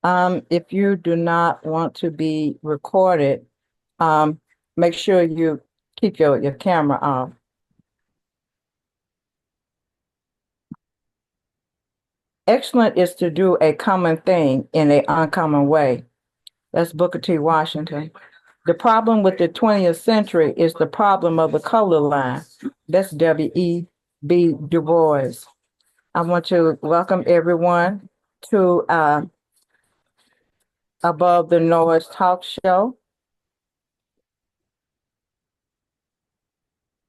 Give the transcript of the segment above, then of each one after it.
If you do not want to be recorded, um, make sure you keep your camera off. Excellent is to do a common thing in an uncommon way. That's Booker T. Washington. The problem with the 20th century is the problem of the color line. That's W.E.B. Du Bois. I want to welcome everyone to Above the Noise talk show,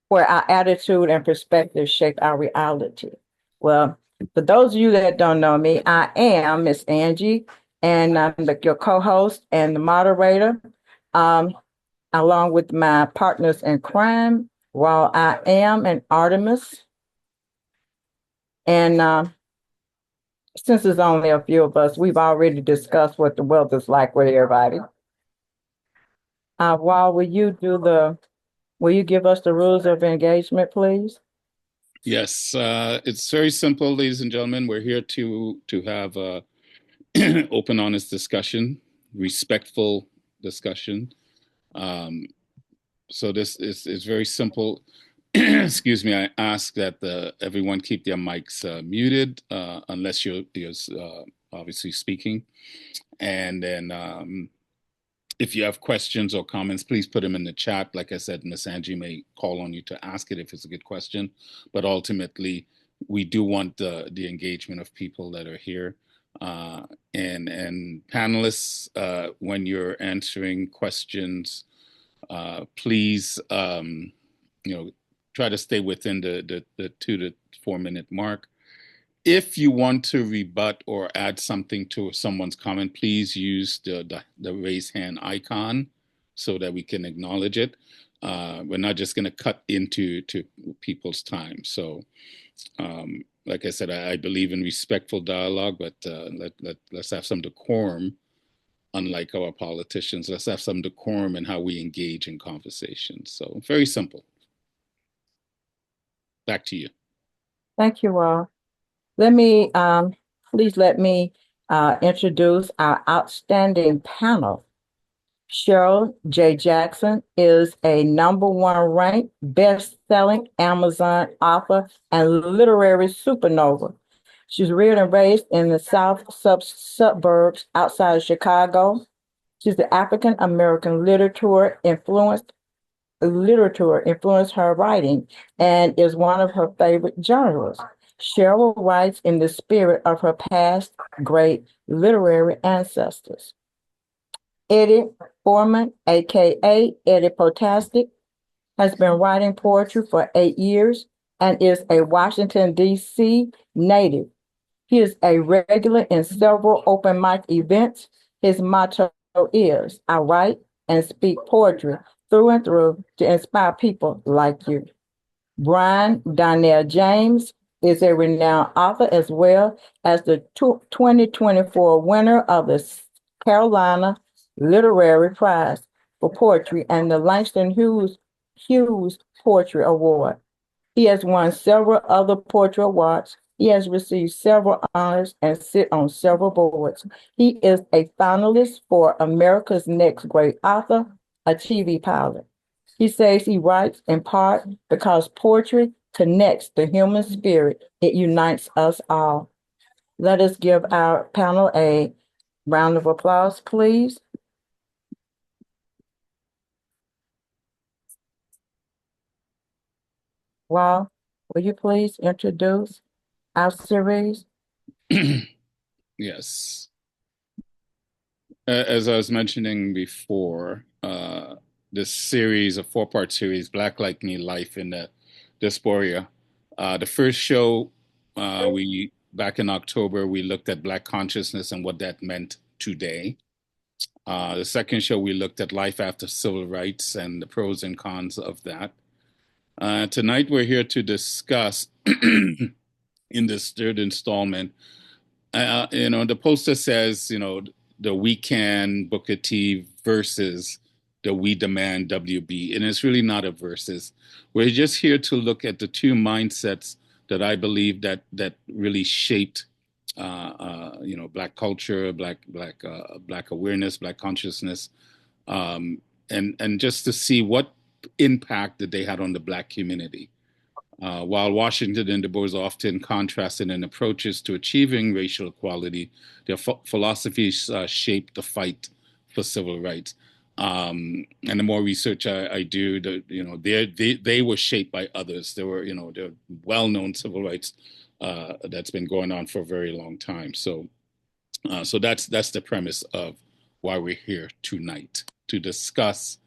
where our attitude and perspective shape our reality. Well, for those of you that don't know me, I am Miss Angie, and I'm your co-host and the moderator, um, along with my partners in crime, while I am an Artemis. And since there's only a few of us, we've already discussed what the weather's like with everybody. While will you give us the rules of engagement, please? Yes, it's very simple, ladies and gentlemen. We're here to have a open, honest discussion, respectful discussion. Um, so this is very simple. Excuse me. I ask that everyone keep their mics muted unless you're obviously speaking, and then if you have questions or comments, please put them in the chat. Like I said, Miss Angie may call on you to ask it if it's a good question. But ultimately, we do want the engagement of people that are here. And panelists, when you're answering questions, please, try to stay within the 2 to 4 minute mark. If you want to rebut or add something to someone's comment, please use the raise hand icon so that we can acknowledge it. We're not just going to cut into people's time. So, like I said, I believe in respectful dialogue, but let's have some decorum. Unlike our politicians, let's have some decorum in how we engage in conversations. So, very simple. Back to you. Thank you all. Let me, please let me introduce our outstanding panel. Chyrel J. Jackson is a number 1 ranked best-selling Amazon author and literary supernova. She's reared and raised in the South suburbs outside of Chicago. She's the African American literature influenced her writing and is one of her favorite genres. Chyrel writes in the spirit of her past great literary ancestors. Eddy Foreman, aka Eddy Potastic, has been writing poetry for 8 years and is a Washington, D.C. native. He is a regular in several open mic events. His motto is, I write and speak poetry through and through to inspire people like you. Brian Donnell James is a renowned author as well as the 2024 winner of the Carolina Literary Prize for Poetry and the Langston Hughes Poetry Award. He has won several other poetry awards. He has received several honors and sit on several boards. He is a finalist for America's Next Great Author, a TV pilot. He says he writes in part because poetry connects the human spirit. It unites us all. Let us give our panel a round of applause, please. Well, will you please introduce our series? Yes. As I was mentioning before, this series, a 4-part series, Black Like Me, Life in the Diaspora. The first show, we back in October, we looked at Black consciousness and what that meant today. The second show, we looked at life after civil rights and the pros and cons of that. Tonight, we're here to discuss in this third installment. The poster says, the We Can Booker T versus the We Demand W.E.B. And it's really not a versus. We're just here to look at the two mindsets that I believe that really shaped Black culture, black awareness, black consciousness, and just to see what impact that they had on the black community. While Washington and Du Bois often contrasted in approaches to achieving racial equality, their philosophies shaped the fight for civil rights. And the more research I do, they were shaped by others. There were well-known civil rights that's been going on for a very long time. So that's the premise of why we're here tonight, to discuss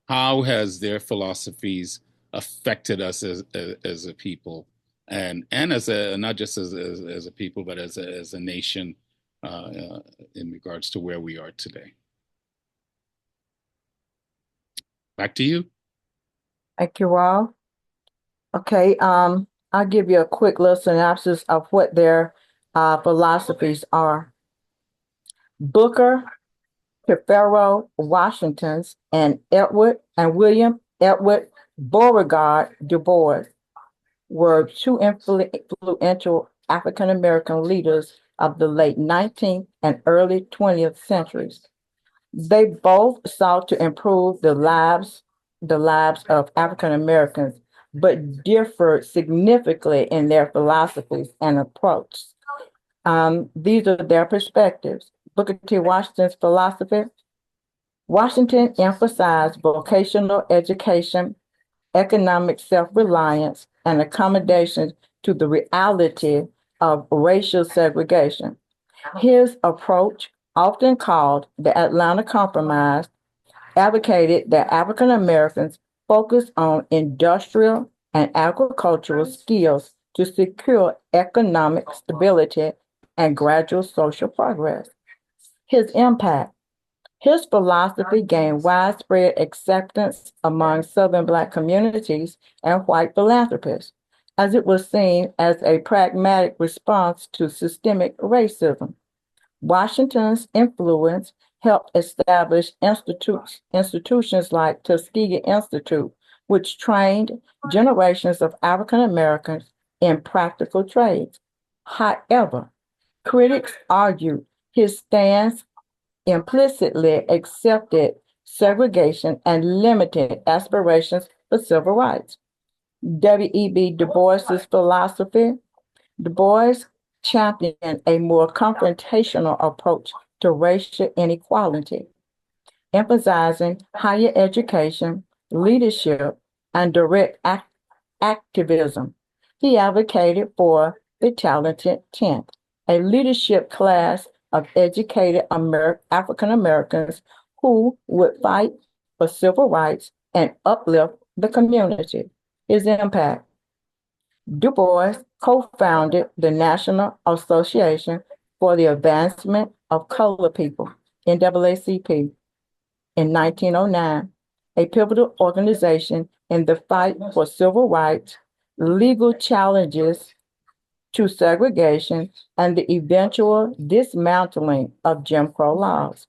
how has their philosophies affected us as a people, and as a not just as a people, but as a nation, in regards to where we are today. Back to you. Thank you, Rawle. Okay, I'll give you a quick little synopsis of what their philosophies are. Booker Chyrel Washington's and Edward and William Edward Beauregard Du Bois were two influential African American leaders of the late 19th and early 20th centuries. They both sought to improve the lives of African Americans, but differed significantly in their philosophies and approach. These are their perspectives. Booker T. Washington's philosophy. Washington emphasized vocational education, economic self-reliance, and accommodation to the reality of racial segregation. His approach, often called the Atlanta Compromise, advocated that African Americans focus on industrial and agricultural skills to secure economic stability and gradual social progress. His impact. His philosophy gained widespread acceptance among Southern Black communities and white philanthropists, as it was seen as a pragmatic response to systemic racism. Washington's influence helped establish institutions like Tuskegee Institute, which trained generations of African Americans in practical trades. However, critics argued his stance implicitly accepted segregation and limited aspirations for civil rights. W.E.B. Du Bois's philosophy. Du Bois championed a more confrontational approach to racial inequality, emphasizing higher education, leadership, and direct activism. He advocated for the talented 10th, a leadership class of educated African Americans who would fight for civil rights and uplift the community. His impact. Du Bois co-founded the National Association for the Advancement of Colored People, NAACP, in 1909, a pivotal organization in the fight for civil rights, legal challenges to segregation, and the eventual dismantling of Jim Crow laws.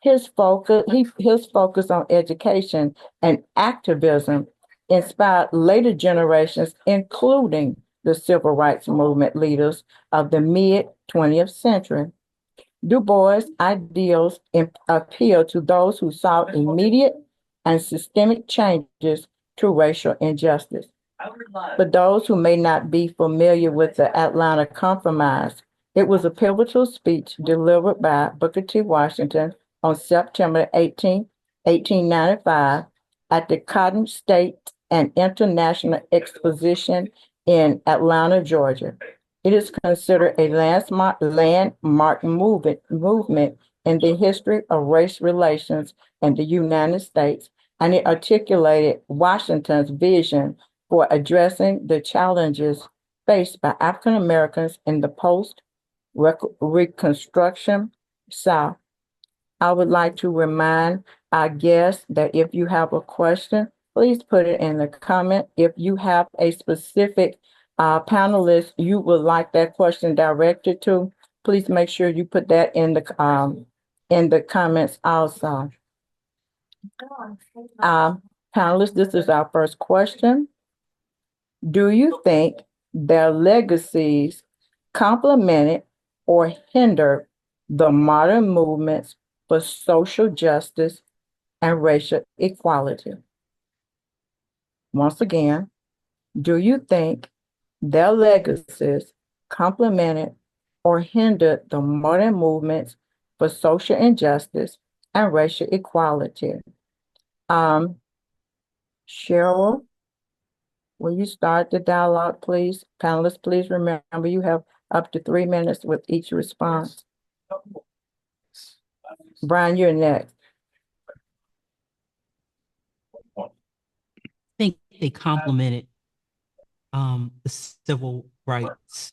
His focus on education and activism inspired later generations, including the civil rights movement leaders of the mid-20th century. Du Bois' ideals appeal to those who sought immediate and systemic changes to racial injustice. For those who may not be familiar with the Atlanta Compromise, it was a pivotal speech delivered by Booker T. Washington on September 18, 1895, at the Cotton State and International Exposition in Atlanta, Georgia. It is considered a landmark movement in the history of race relations in the United States, and it articulated Washington's vision for addressing the challenges faced by African Americans in the post-Reconstruction South. I would like to remind our guests that if you have a question, please put it in the comment. If you have a specific panelist you would like that question directed to, please make sure you put that in the comments also. Panelists, this is our first question. Do you think their legacies complemented or hindered the modern movements for social justice and racial equality? Once again, do you think their legacies complemented or hindered the modern movements for social injustice and racial equality? Um, Chyrel, will you start the dialogue, please? Panelists, please remember you have up to 3 minutes with each response. Brian, you're next. I think they complemented the civil rights.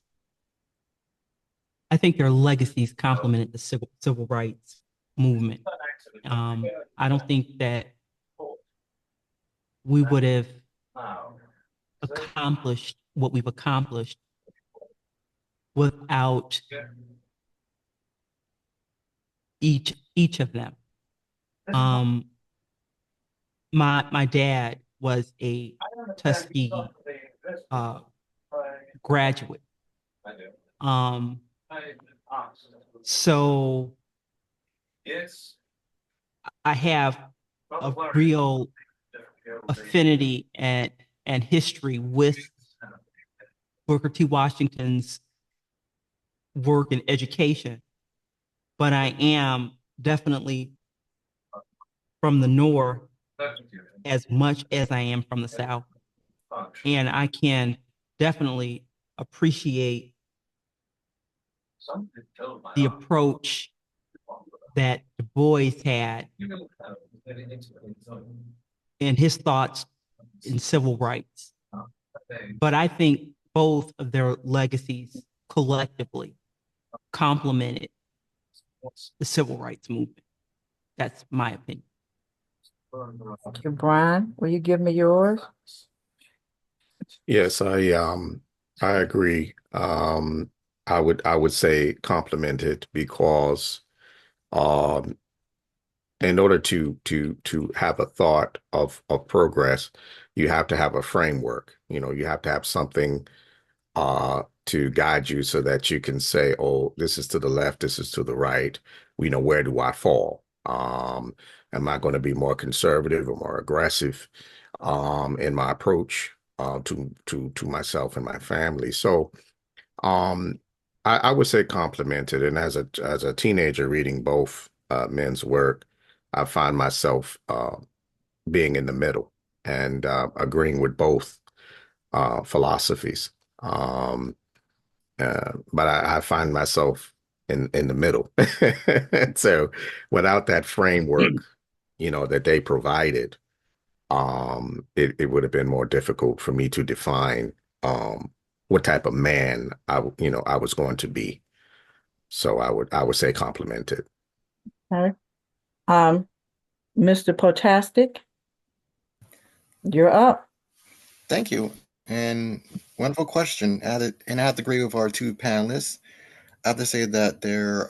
I think their legacies complemented the civil rights movement. I don't think that we would have accomplished what we've accomplished without each of them. My dad was a Tuskegee graduate. So I have a real affinity and history with Booker T. Washington's work in education, but I am definitely from the North as much as I am from the South. And I can definitely appreciate the approach that Du Bois had and his thoughts in civil rights. But I think both of their legacies collectively complemented the civil rights movement. That's my opinion. Thank you, Brian. Will you give me yours? Yes, I agree. I would say complemented because in order to have a thought of progress, you have to have a framework. You have to have something to guide you so that you can say, oh, this is to the left, this is to the right. Where do I fall? Am I going to be more conservative or more aggressive in my approach to myself and my family? So I would say complemented. And as a teenager reading both men's work, I find myself being in the middle and agreeing with both philosophies. But I find myself in the middle. So without that framework, that they provided, it would have been more difficult for me to define what type of man I was going to be. So I would say complemented. Okay. Mr. Potastic, you're up. Thank you. And wonderful question. And I have to agree with our two panelists. I have to say that their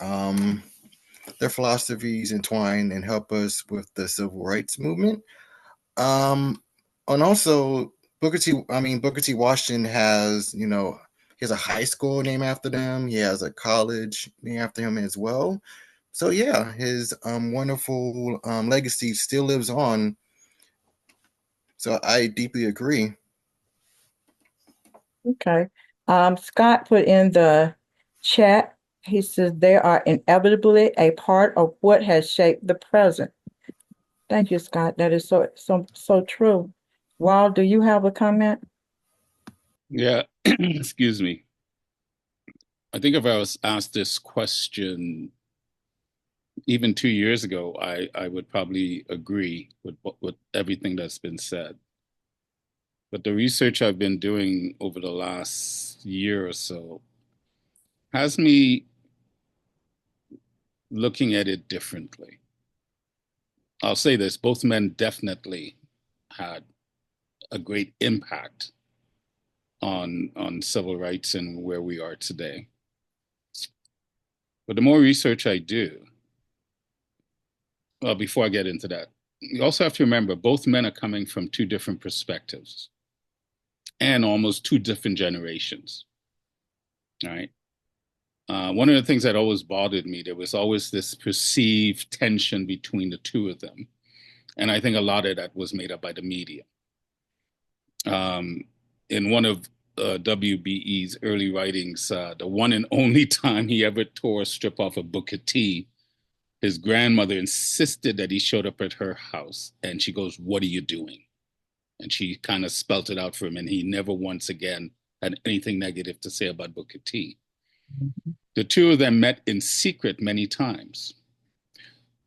philosophies entwine and help us with the civil rights movement. And also Booker T. Washington has, he has a high school named after them. He has a college named after him as well. So yeah, his wonderful legacy still lives on. So I deeply agree. Okay. Scott put in the chat, he says they are inevitably a part of what has shaped the present. Thank you, Scott. That is so true. Rawle, do you have a comment? Yeah, excuse me. I think if I was asked this question even 2 years ago, I would probably agree with everything that's been said. But the research I've been doing over the last year or so has me looking at it differently. I'll say this, both men definitely had a great impact on civil rights and where we are today. But the more research I do, well, before I get into that, you also have to remember both men are coming from two different perspectives and almost two different generations, right? one of the things that always bothered me, there was always this perceived tension between the two of them. And I think a lot of that was made up by the media. In one of W.B.'s early writings, the one and only time he ever tore a strip off of Booker T, his grandmother insisted that he showed up at her house. And she goes, "What are you doing?" And she kind of spelt it out for him. And he never once again had anything negative to say about Booker T. The two of them met in secret many times.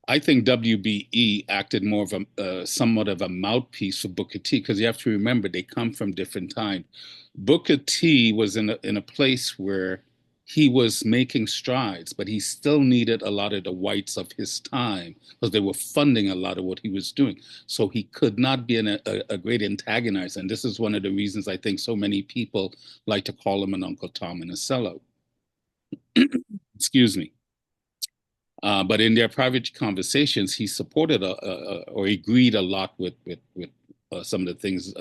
I think W.B.E. acted more of a somewhat of a mouthpiece for Booker T, because you have to remember they come from different times. Booker T was in a place where he was making strides, but he still needed a lot of the whites of his time because they were funding a lot of what he was doing. So he could not be a great antagonizer. And this is one of the reasons I think so many people like to call him an Uncle Tom and a sellout. Excuse me. But in their private conversations, he supported or agreed a lot with some of the things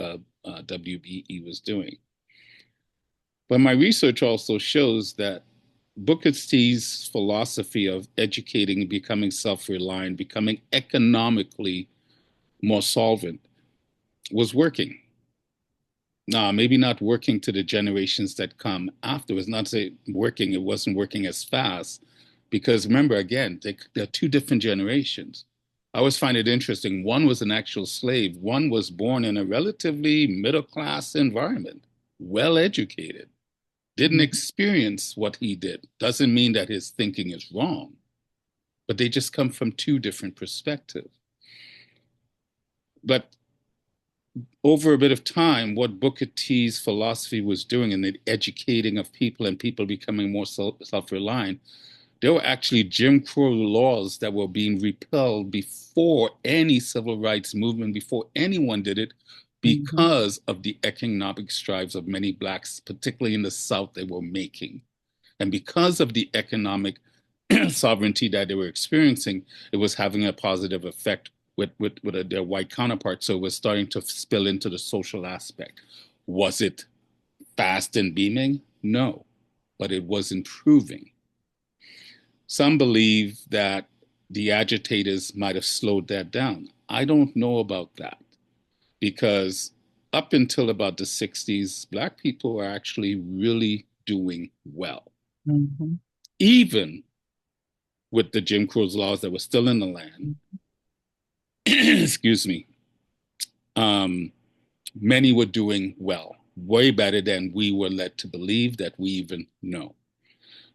W.B.E. was doing. But my research also shows that Booker T's philosophy of educating, becoming self-reliant, becoming economically more solvent was working. Now, maybe not working to the generations that come afterwards, not to say working, it wasn't working as fast. Because remember, again, there are two different generations. I always find it interesting. One was an actual slave. One was born in a relatively middle-class environment, well-educated, didn't experience what he did. Doesn't mean that his thinking is wrong, but they just come from two different perspectives. But over a bit of time, what Booker T's philosophy was doing in the educating of people and people becoming more self-reliant, there were actually Jim Crow laws that were being repealed before any civil rights movement, before anyone did it, because of the economic strides of many Blacks, particularly in the South, they were making. And because of the economic sovereignty that they were experiencing, it was having a positive effect with their white counterparts. So it was starting to spill into the social aspect. Was it fast and beaming? No, but it was improving. Some believe that the agitators might have slowed that down. I don't know about that, because up until about the 60s, Black people were actually really doing well. Even with the Jim Crow laws that were still in the land, excuse me, many were doing well, way better than we were led to believe that we even know.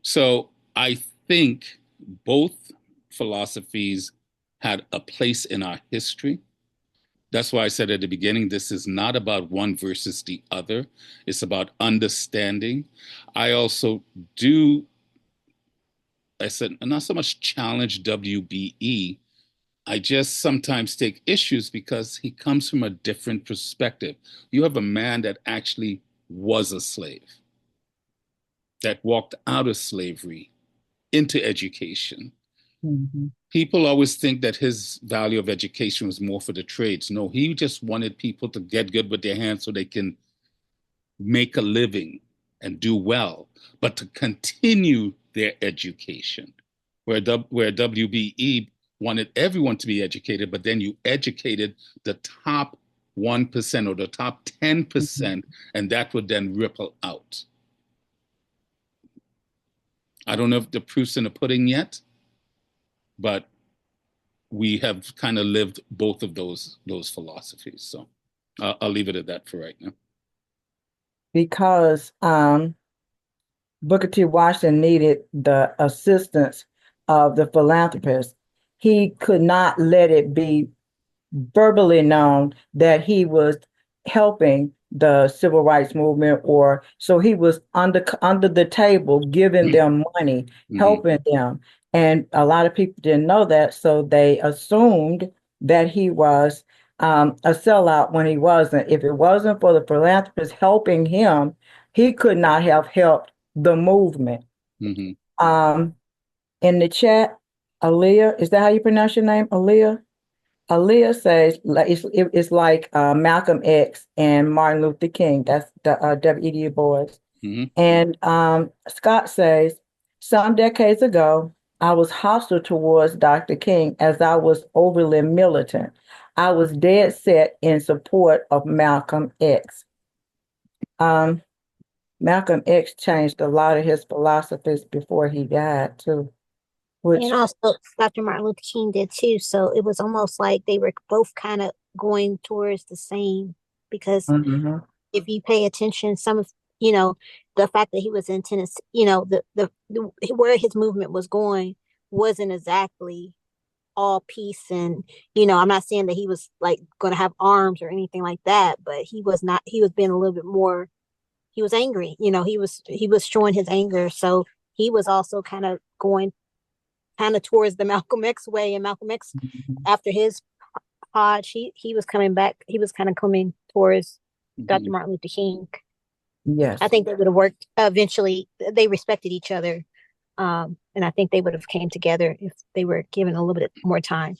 So I think both philosophies had a place in our history. That's why I said at the beginning, this is not about one versus the other. It's about understanding. I also I said, not so much challenge W.B.E. I just sometimes take issues because he comes from a different perspective. You have a man that actually was a slave, that walked out of slavery into education. People always think that his value of education was more for the trades. No, he just wanted people to get good with their hands so they can make a living and do well, but to continue their education, where W.B.E. wanted everyone to be educated, but then you educated the top 1% or the top 10%, and that would then ripple out. I don't know if the proof's in the pudding yet, but we have kind of lived both of those philosophies. So I'll leave it at that for right now. Because Booker T. Washington needed the assistance of the philanthropist, he could not let it be verbally known that he was helping the civil rights movement, or so he was under the table giving them money, helping them. And a lot of people didn't know that, so they assumed that he was a sellout when he wasn't. If it wasn't for the philanthropist helping him, he could not have helped the movement. In the chat, Aaliyah, is that how you pronounce your name, Aaliyah? Aaliyah says it's like Malcolm X and Martin Luther King. That's the W.E.B. boys. And Scott says, Some decades ago, I was hostile towards Dr. King as I was overly militant. I was dead set in support of Malcolm X. Um, Malcolm X changed a lot of his philosophies before he died, too, which, And also Dr. Martin Luther King did too. So it was almost like they were both kind of going towards the same because mhm, if you pay attention, some of the fact that he was in Tennessee, the where his movement was going wasn't exactly all peace and I'm not saying that he was like going to have arms or anything like that, but he was not. He was being a little bit more. He was angry. He was showing his anger. So he was also kind of going kind of towards the Malcolm X way, and Malcolm X mhm. after his Hodge, he was coming back. He was kind of coming towards Dr. Mhm. Martin Luther King. I Yes. think they would have worked eventually. They respected each other, and I think they would have came together if they were given a little bit more time.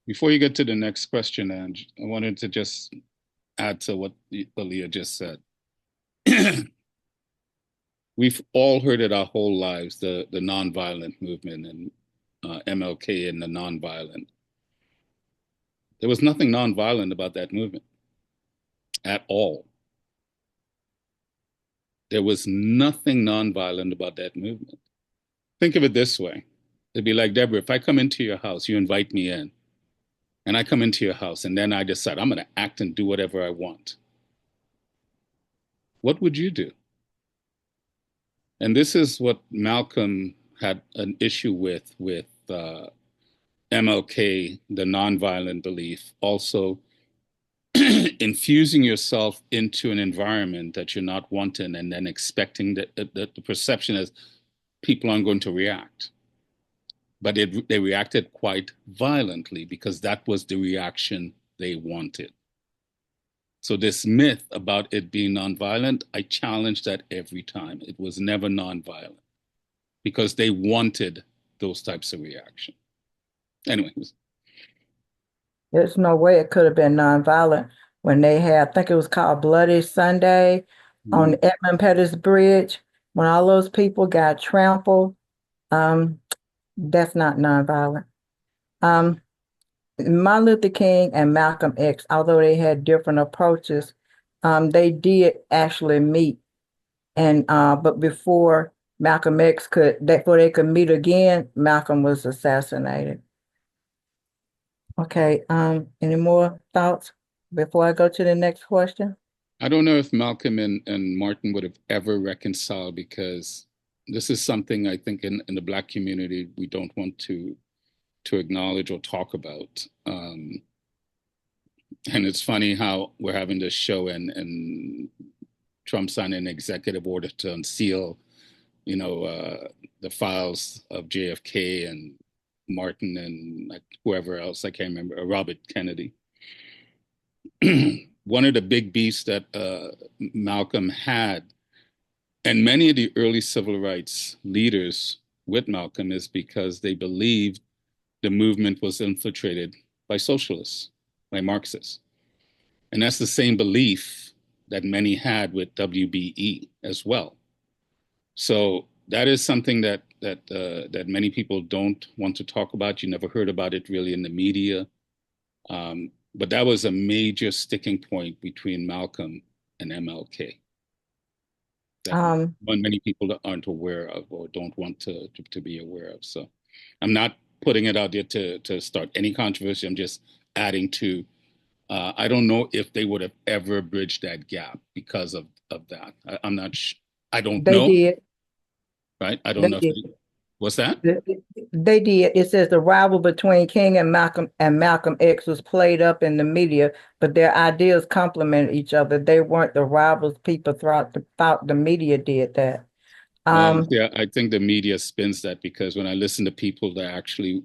Before you get to the next question, Ange, I wanted to just add to what Aaliyah just said. We've all heard it our whole lives, the nonviolent movement and MLK and the nonviolent. There was nothing nonviolent about that movement at all. There was nothing nonviolent about that movement. Think of it this way. It'd be like, Deborah, if I come into your house, you invite me in, and I come into your house, and then I decide I'm going to act and do whatever I want. What would you do? And this is what Malcolm had an issue with MLK, the nonviolent belief, also infusing yourself into an environment that you're not wanting and then expecting that the perception is people aren't going to react. But they reacted quite violently because that was the reaction they wanted. So this myth about it being nonviolent, I challenge that every time. It was never nonviolent because they wanted those types of reaction. Anyways. There's no way it could have been nonviolent when they had, I think it was called Bloody Sunday on Edmund Pettus Bridge, when all those people got trampled. That's not nonviolent. Um, Martin Luther King and Malcolm X, although they had different approaches, they did actually meet. And but before before they could meet again, Malcolm was assassinated. Okay, any more thoughts before I go to the next question? I don't know if Malcolm and Martin would have ever reconciled because this is something I think in the Black community we don't want to acknowledge or talk about. And it's funny how we're having this show and Trump signed an executive order to unseal, the files of JFK and Martin and whoever else, I can't remember, Robert Kennedy. One of the big beefs that Malcolm had, and many of the early civil rights leaders with Malcolm, is because they believed the movement was infiltrated by socialists, by Marxists. And that's the same belief that many had with W.E.B as well. So that is something that many people don't want to talk about. You never heard about it really in the media. But that was a major sticking point between Malcolm and MLK that many people aren't aware of or don't want to be aware of. So I'm not putting it out there to start any controversy. I'm just adding to, I don't know if they would have ever bridged that gap because of that. I'm not, I don't They know. did. Right? I don't They know. did. What's that? They did. It says the rival between King and Malcolm X was played up in the media, but their ideas complemented each other. They weren't the rivals. People thought the media did that. Yeah, I think the media spins that because when I listen to people that actually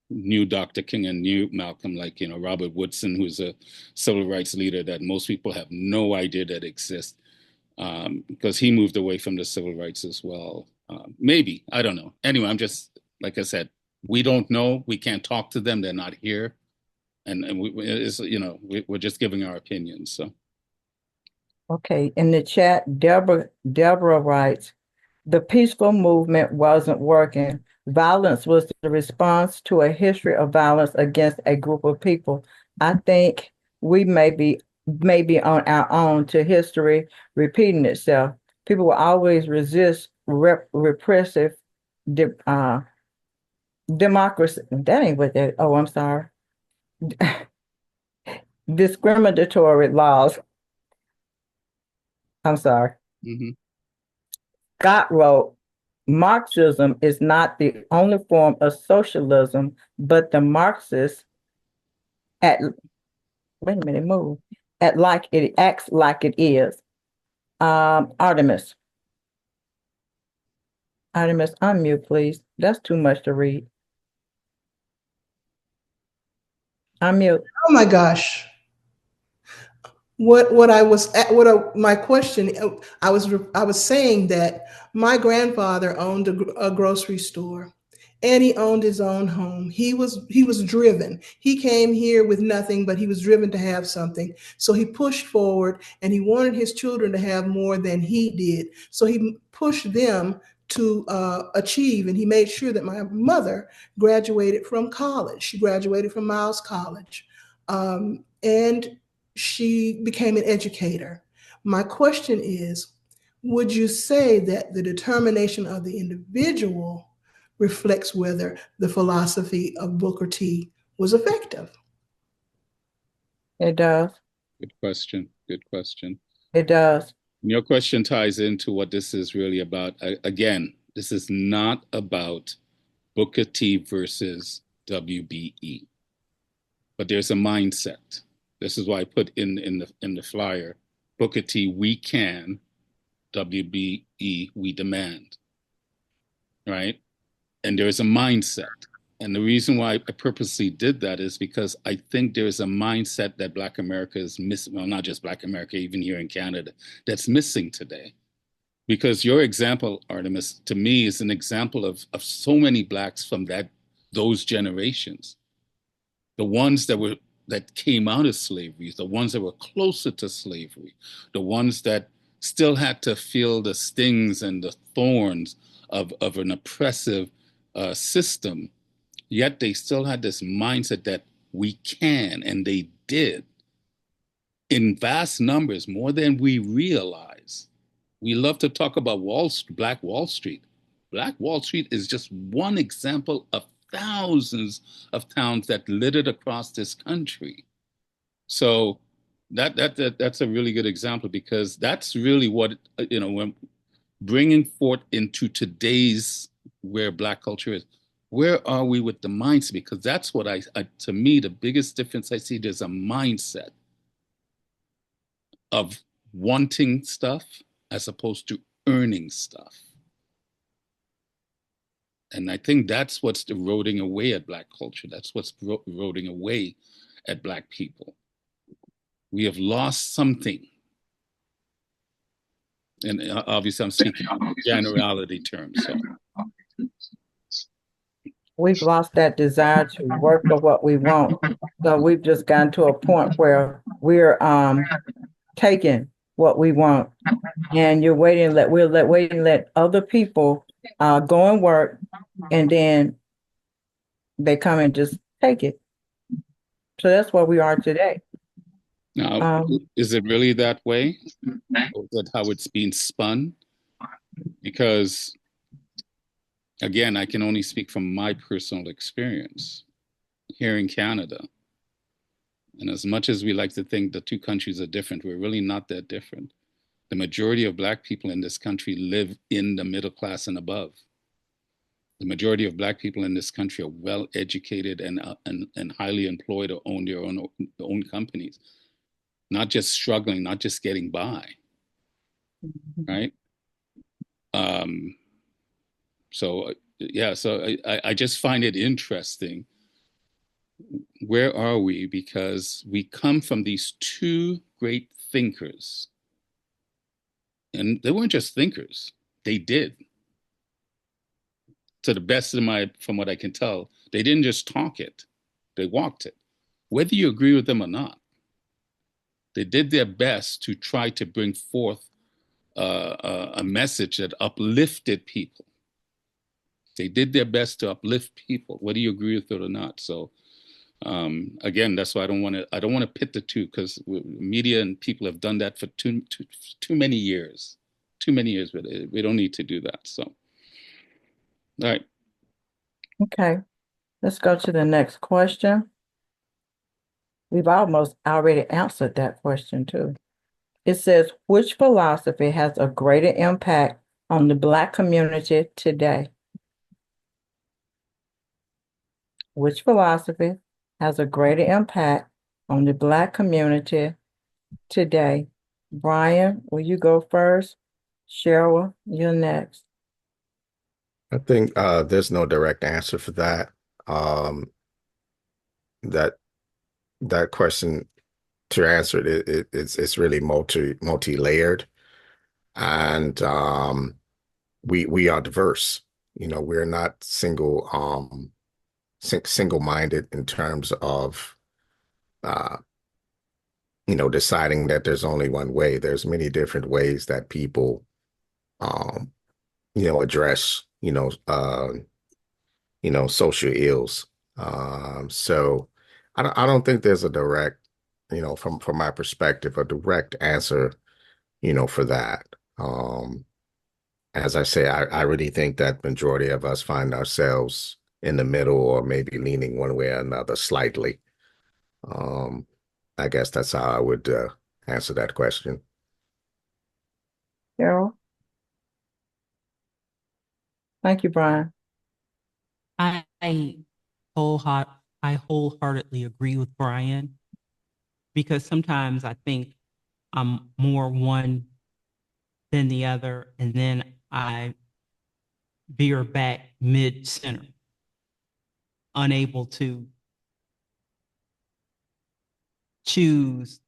knew Dr. King and knew Malcolm, like, Robert Woodson, who's a civil rights leader that most people have no idea that exists, because he moved away from the civil rights as well. Maybe, I don't know. Anyway, I'm just, like I said, we don't know. We can't talk to them. They're not here. And we're just giving our opinions. So. Okay, in the chat, Deborah writes, The peaceful movement wasn't working. Violence was the response to a history of violence against a group of people. I think we may be on our own to history repeating itself. People will always resist repressive de- uh, democracy. That ain't what that. Oh, I'm sorry. Discriminatory laws. I'm sorry. Mhm. Scott wrote, Marxism is not the only form of socialism, but the Marxists at wait a minute, move at like it acts like it is. Artemis. Artemis, unmute, please. That's too much to read. Unmute. Oh my gosh. My question, I was saying that my grandfather owned a grocery store and he owned his own home. He was driven. He came here with nothing, but he was driven to have something. So he pushed forward and he wanted his children to have more than he did. So he pushed them to achieve, and he made sure that my mother graduated from college. She graduated from Miles College. And she became an educator. My question is, would you say that the determination of the individual reflects whether the philosophy of Booker T was effective? It does. Good question. Good question. It does. Your question ties into what this is really about. Again, this is not about Booker T versus WBE, but there's a mindset. This is why I put in the flyer, Booker T, we can, WBE, we demand, right? And there's a mindset. And the reason why I purposely did that is because I think there's a mindset that Black America is missing. Well, not just Black America, even here in Canada, that's missing today. Because your example, Artemis, to me is an example of so many Blacks from those generations. The ones that came out of slavery, the ones that were closer to slavery, the ones that still had to feel the stings and the thorns of an oppressive system, yet they still had this mindset that we can, and they did in vast numbers, more than we realize. We love to talk about Black Wall Street. Black Wall Street is just one example of thousands of towns that littered across this country. So that's a really good example, because that's really what, when bringing forth into today's where Black culture is, where are we with the mindset? Because that's what to me, the biggest difference I see, there's a mindset of wanting stuff as opposed to earning stuff. And I think that's what's eroding away at Black culture. That's what's eroding away at Black people. We have lost something. And obviously I'm speaking in generality terms. So. We've lost that desire to work for what we want. So we've just gotten to a point where we're taking what we want, and you're waiting. Let other people go and work, and then they come and just take it. So that's where we are today. Now, is it really that way? Or is that how it's being spun? Because, again, I can only speak from my personal experience here in Canada. And as much as we like to think the two countries are different, we're really not that different. The majority of Black people in this country live in the middle class and above. The majority of Black people in this country are well educated and highly employed, or own their own companies. Not just struggling, not just getting by, right? So I just find it interesting. Where are we? Because we come from these two great thinkers. And they weren't just thinkers, they did. To the best of from what I can tell, they didn't just talk it, they walked it. Whether you agree with them or not, they did their best to try to bring forth a message that uplifted people. They did their best to uplift people, whether you agree with it or not. So again, that's why I don't want to pit the two, because media and people have done that for too many years. Too many years, but we don't need to do that. So, all right. Okay, let's go to the next question. We've almost already answered that question too. It says, which philosophy has a greater impact on the Black community today? Which philosophy has a greater impact on the Black community today? Brian, will you go first? Cheryl, you're next. I think there's no direct answer for that. That that question, to answer it's really multi-layered, and we are diverse. We're not single-minded in terms of deciding that there's only one way. There's many different ways that people address social ills. So I don't think there's a direct, from my perspective, a direct answer, for that. As I say, I really think that majority of us find ourselves in the middle, or maybe leaning one way or another slightly. I guess that's how I would answer that question. Cheryl? Thank you, Brian. I wholeheartedly agree with Brian, because sometimes I think I'm more one than the other, and then I veer back mid-center, unable to choose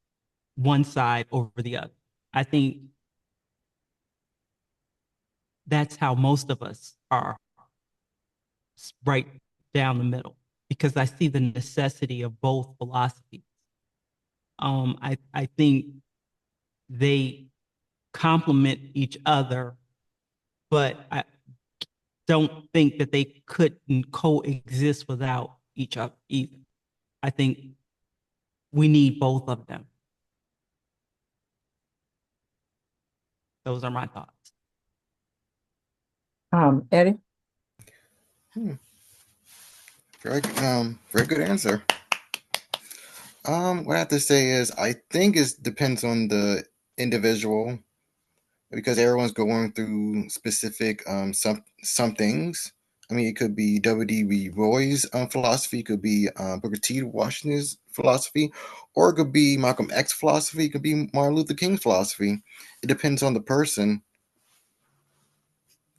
one side over the other. I think that's how most of us are, right down the middle, because I see the necessity of both philosophies. I think they complement each other, but I don't think that they couldn't coexist without each other either. I think we need both of them. Those are my thoughts. Eddy? Very good answer. What I have to say is, I think it depends on the individual, because everyone's going through specific some things. I mean, it could be W.E.B. Roy's philosophy, it could be Booker T. Washington's philosophy, or it could be Malcolm X philosophy, it could be Martin Luther King's philosophy. It depends on the person.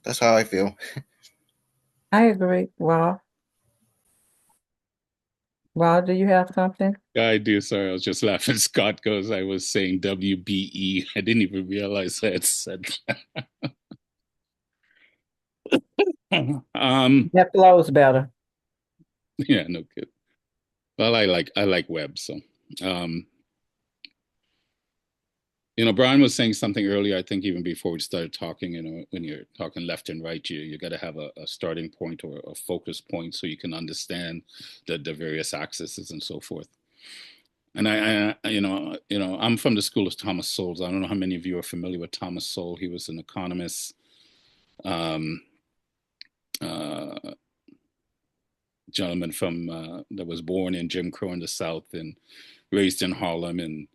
That's how I feel. I agree. Well, do you have something? Yeah, I do. Sorry, I was just laughing. Scott goes, I was saying WBE. I didn't even realize I had said that. That flows better. Yeah, no kid. Well, I like Webb, so Brian was saying something earlier, I think even before we started talking, when you're talking left and right, you got to have a starting point or a focus point so you can understand the various axes and so forth. And I'm from the school of Thomas Sowell. I don't know how many of you are familiar with Thomas Sowell. He was an economist, gentleman from that was born in Jim Crow in the South and raised in Harlem, and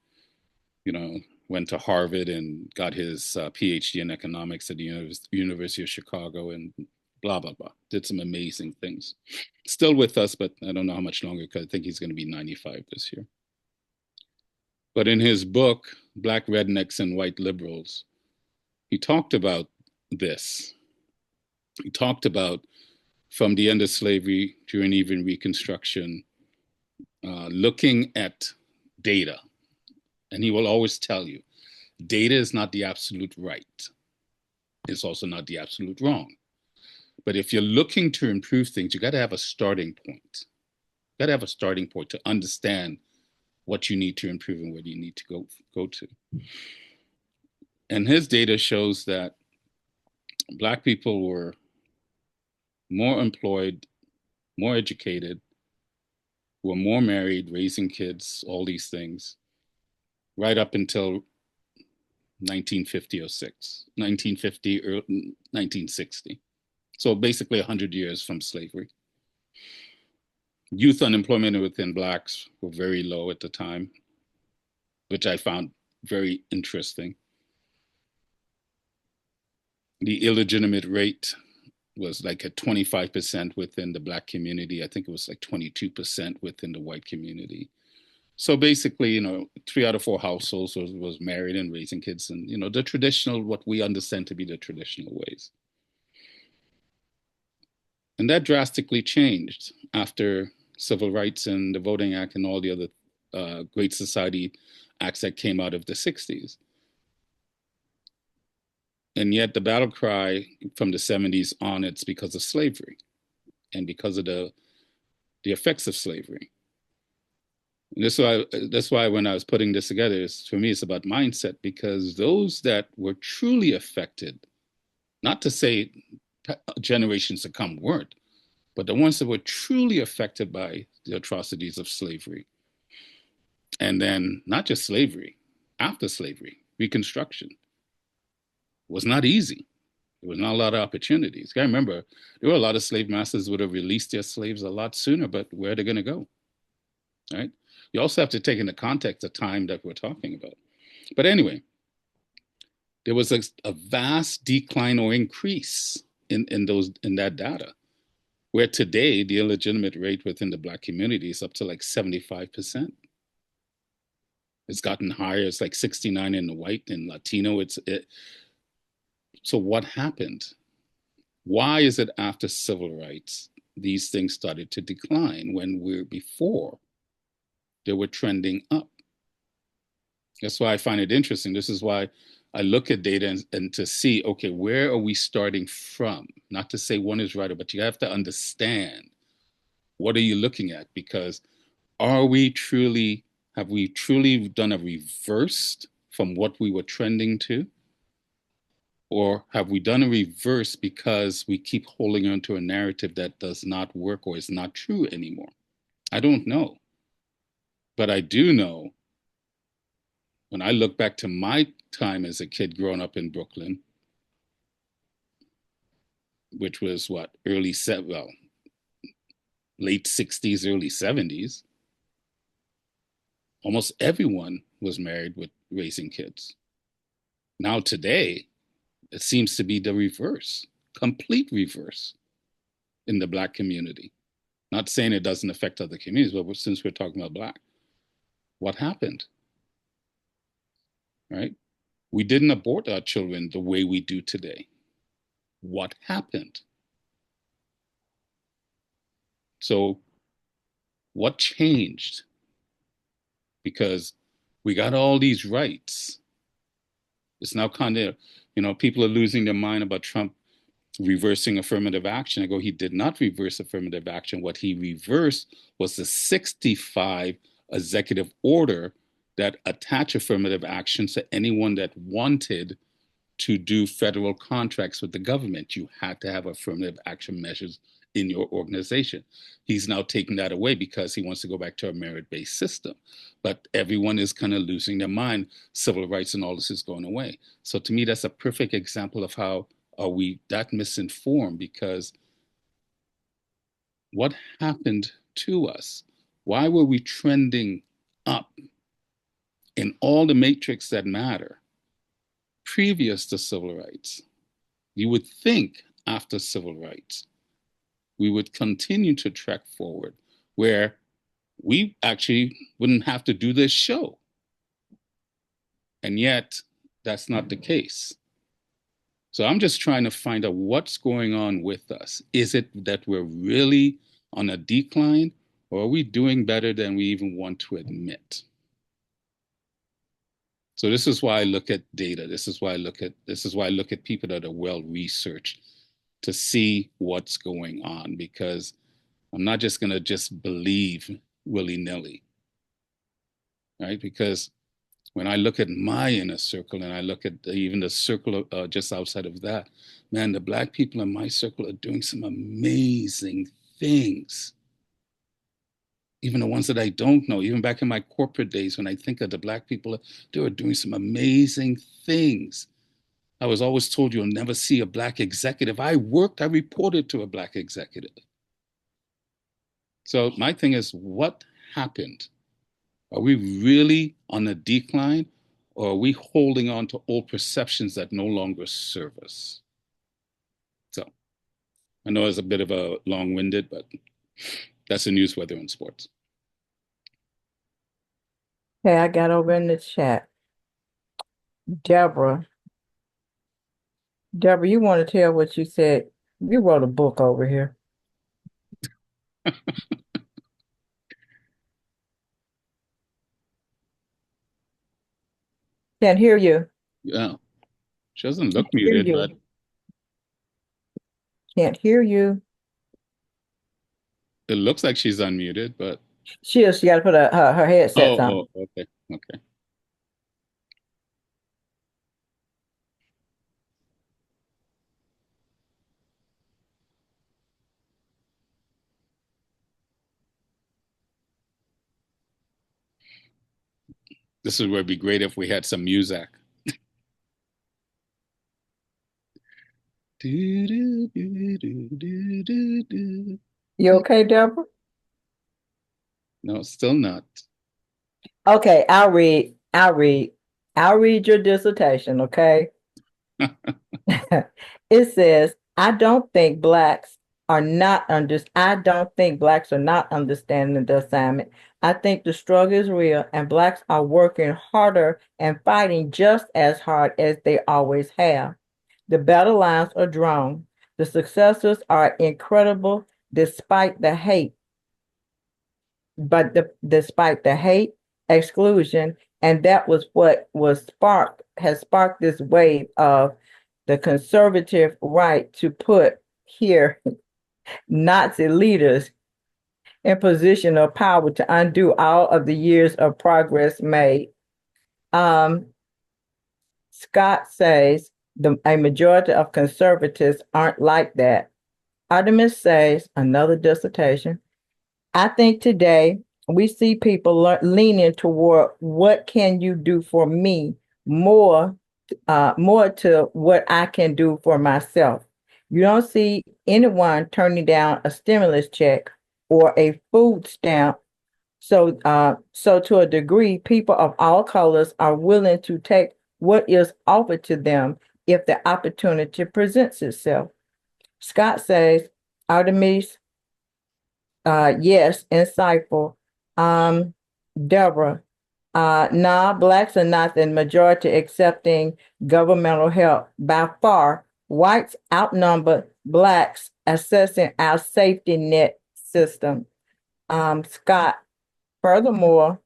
went to Harvard and got his PhD in economics at the University of Chicago, and blah blah blah. Did some amazing things. Still with us, but I don't know how much longer, because I think he's going to be 95 this year. But in his book, Black Rednecks and White Liberals, he talked about this. He talked about, from the end of slavery during even Reconstruction, looking at data. And he will always tell you, data is not the absolute right. It's also not the absolute wrong. But if you're looking to improve things, you got to have a starting point. You got to have a starting point to understand what you need to improve and where you need to go to. And his data shows that Black people were more employed, more educated, were more married, raising kids, all these things, right up until 1950 or 1950 or 1960. So basically 100 years from slavery. Youth unemployment within Blacks were very low at the time, which I found very interesting. The illegitimate rate was like at 25% within the Black community. I think it was like 22% within the white community. So basically, 3 out of 4 households was married and raising kids, and the traditional, what we understand to be the traditional ways. And that drastically changed after civil rights and the Voting Act and all the other Great Society acts that came out of the 60s. And yet the battle cry from the 70s on, it's because of slavery and because of the effects of slavery. And that's why when I was putting this together, for me, it's about mindset, because those that were truly affected, not to say generations to come weren't, but the ones that were truly affected by the atrocities of slavery, and then not just slavery, after slavery, Reconstruction, was not easy. There was not a lot of opportunities. I remember there were a lot of slave masters would have released their slaves a lot sooner, but where are they going to go, right? You also have to take into context the time that we're talking about. But anyway, there was a vast decline or increase in that data, where today the illegitimate rate within the Black community is up to like 75%. It's gotten higher. It's like 69 in the white and Latino. So what happened? Why is it after civil rights these things started to decline when before they were trending up? That's why I find it interesting. This is why I look at data and to see, okay, where are we starting from? Not to say one is right, but you have to understand, what are you looking at? Because have we truly done a reverse from what we were trending to? Or have we done a reverse because we keep holding on to a narrative that does not work or is not true anymore? I don't know. But I do know, when I look back to my time as a kid growing up in Brooklyn, which was late 60s, early 70s, almost everyone was married with raising kids. Now today, it seems to be the reverse, complete reverse in the Black community. Not saying it doesn't affect other communities, but since we're talking about Black, what happened? Right? We didn't abort our children the way we do today. What happened? So what changed? Because we got all these rights. It's now kind of, people are losing their mind about Trump reversing affirmative action. I go, he did not reverse affirmative action. What he reversed was the 65 executive order that attached affirmative action to anyone that wanted to do federal contracts with the government. You had to have affirmative action measures in your organization. He's now taking that away because he wants to go back to a merit-based system. But everyone is kind of losing their mind. Civil rights and all this is going away. So to me, that's a perfect example of how are we that misinformed, because what happened to us? Why were we trending up in all the matrix that matter previous to civil rights? You would think after civil rights, we would continue to trek forward, where we actually wouldn't have to do this show. And yet, that's not the case. So I'm just trying to find out what's going on with us. Is it that we're really on a decline, or are we doing better than we even want to admit? So this is why I look at data. This is why I look at people that are well researched to see what's going on, because I'm not just going to just believe willy-nilly, right? Because When I look at my inner circle and I look at even the circle just outside of that, man, the Black people in my circle are doing some amazing things. Even the ones that I don't know, even back in my corporate days, when I think of the Black people, they were doing some amazing things. I was always told you'll never see a Black executive. I reported to a Black executive. So my thing is, what happened? Are we really on a decline, or are we holding on to old perceptions that no longer serve us? So I know it's a bit of a long-winded, but that's the news, weather, and sports. Okay, I got over in the chat. Deborah, you want to tell what you said? You wrote a book over here. Can't hear you. Yeah, she doesn't look Hear muted, you. but Can't hear you. it looks like she's unmuted, but She is. She got to put her headsets on. oh, okay. This is where it'd be great if we had some music. You okay, Deborah? No, still not. Okay, I'll read your dissertation, okay? It says, I don't think blacks are not understanding the assignment. I think the struggle is real and blacks are working harder and fighting just as hard as they always have. The battle lines are drawn. The successes are incredible despite the hate. Despite the hate, exclusion, and that was what has sparked this wave of the conservative right to put here Nazi leaders in position of power to undo all of the years of progress made. Scott says a majority of conservatives aren't like that. Artemis says, another dissertation, I think today we see people leaning toward what can you do for me more to what I can do for myself. You don't see anyone turning down a stimulus check or a food stamp. So to a degree, people of all colors are willing to take what is offered to them if the opportunity presents itself. Scott says, Artemis, yes, insightful. Deborah, nah, blacks are not the majority accepting governmental help. By far, whites outnumber blacks accessing our safety net system. Scott, furthermore,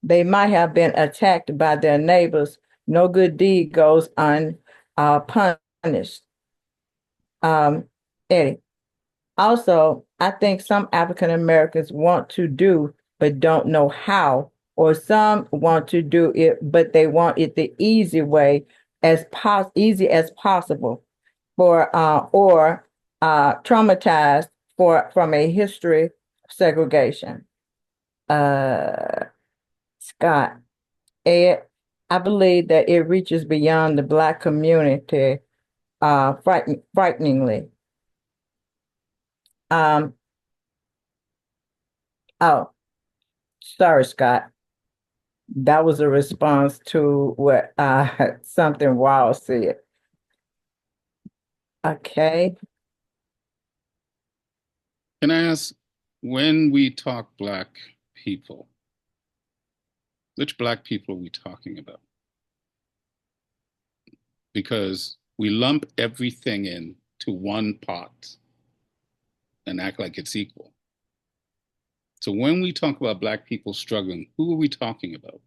they might have been attacked by their neighbors. No good deed goes unpunished. Eddie. Also, I think some African Americans want to do but don't know how, or some want to do it but they want it the easy way easy as possible, or traumatized from a history of segregation. Scott, Ed, I believe that it reaches beyond the Black community, frighteningly. Oh, sorry, Scott. That was a response to what something Rawle said. Okay. Can I ask, when we talk Black people, which Black people are we talking about? Because we lump everything in to one pot and act like it's equal. So when we talk about Black people struggling, who are we talking about?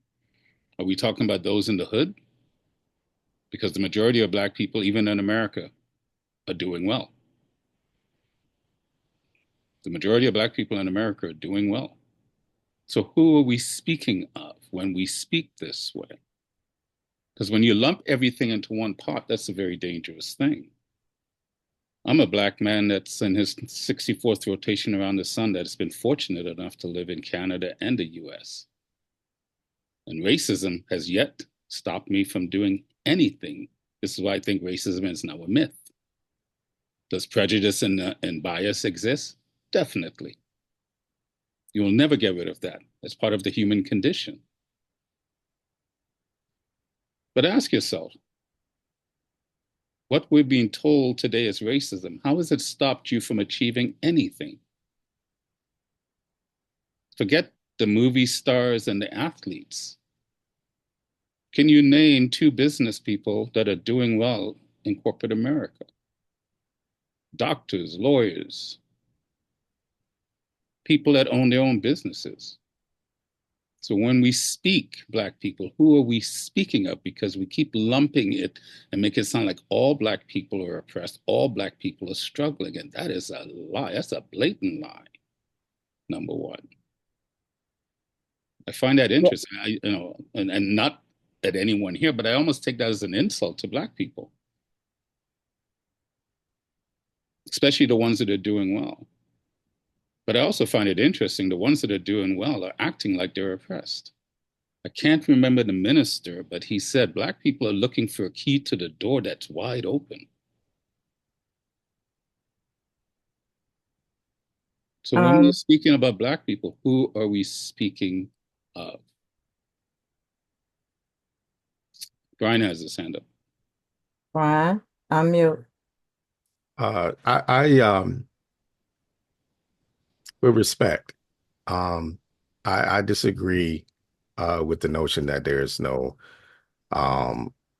Are we talking about those in the hood? Because the majority of Black people, even in America, are doing well. The majority of Black people in America are doing well. So who are we speaking of? when we speak this way. Because when you lump everything into one pot, that's a very dangerous thing. I'm a Black man that's in his 64th rotation around the sun that has been fortunate enough to live in Canada and the US. And racism has yet stopped me from doing anything. This is why I think racism is now a myth. Does prejudice and bias exist? Definitely. You will never get rid of that. That's part of the human condition. But ask yourself, what we're being told today is racism. How has it stopped you from achieving anything? Forget the movie stars and the athletes. Can you name 2 business people that are doing well in corporate America? Doctors, lawyers, people that own their own businesses. So when we speak, Black people, who are we speaking of? Because we keep lumping it and make it sound like all Black people are oppressed, all Black people are struggling. And that is a lie. That's a blatant lie, number one. I find that interesting, and not at anyone here, but I almost take that as an insult to Black people, especially the ones that are doing well. But I also find it interesting, the ones that are doing well are acting like they're oppressed. I can't remember the minister, but he said, Black people are looking for a key to the door that's wide open. So when we're speaking about Black people, who are we speaking of? Brian has his hand up. Brian, I'm mute. With respect, I disagree with the notion that there's no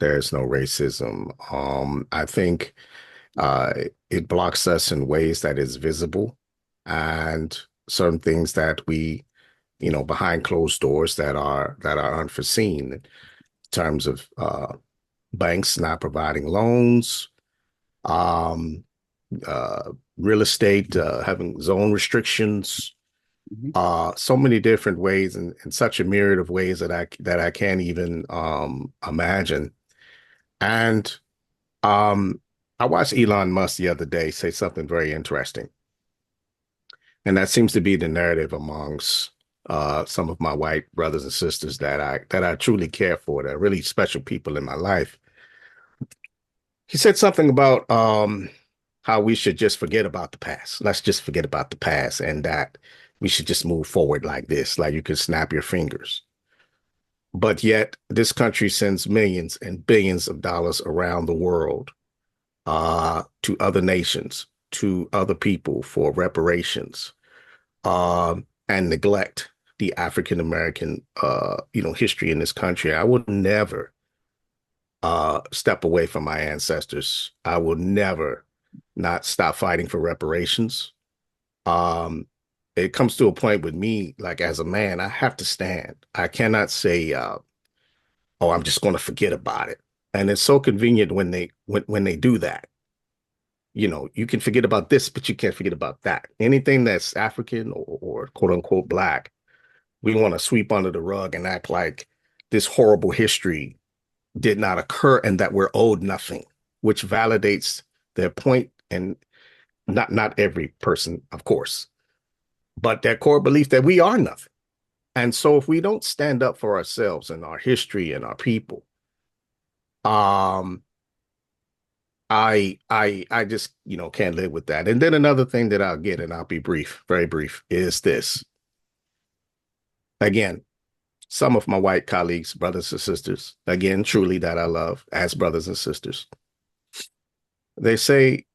racism. I think it blocks us in ways that is visible, and certain things that we, behind closed doors that are unforeseen in terms of banks not providing loans, real estate having zone restrictions, so many different ways, and such a myriad of ways that I can't even imagine. And I watched Elon Musk the other day say something very interesting, and that seems to be the narrative amongst some of my white brothers and sisters that I truly care for, that are really special people in my life. He said something about how we should just forget about the past. Let's just forget about the past, and that we should just move forward like this, like you could snap your fingers. But yet this country sends millions and billions of dollars around the world to other nations, to other people for reparations, and neglect the African American history in this country. I would never step away from my ancestors. I will never not stop fighting for reparations. It comes to a point with me, like as a man, I have to stand. I cannot say, "Oh, I'm just going to forget about it." And it's so convenient when they do that. You can forget about this, but you can't forget about that. Anything that's African or quote unquote Black, we want to sweep under the rug and act like this horrible history did not occur and that we're owed nothing, which validates their point. And not every person, of course, but their core belief that we are nothing. And so if we don't stand up for ourselves and our history and our people, I just, can't live with that. And then another thing that I'll get, and I'll be brief, very brief, is this. Again, some of my white colleagues, brothers and sisters, again, truly that I love as brothers and sisters, they say,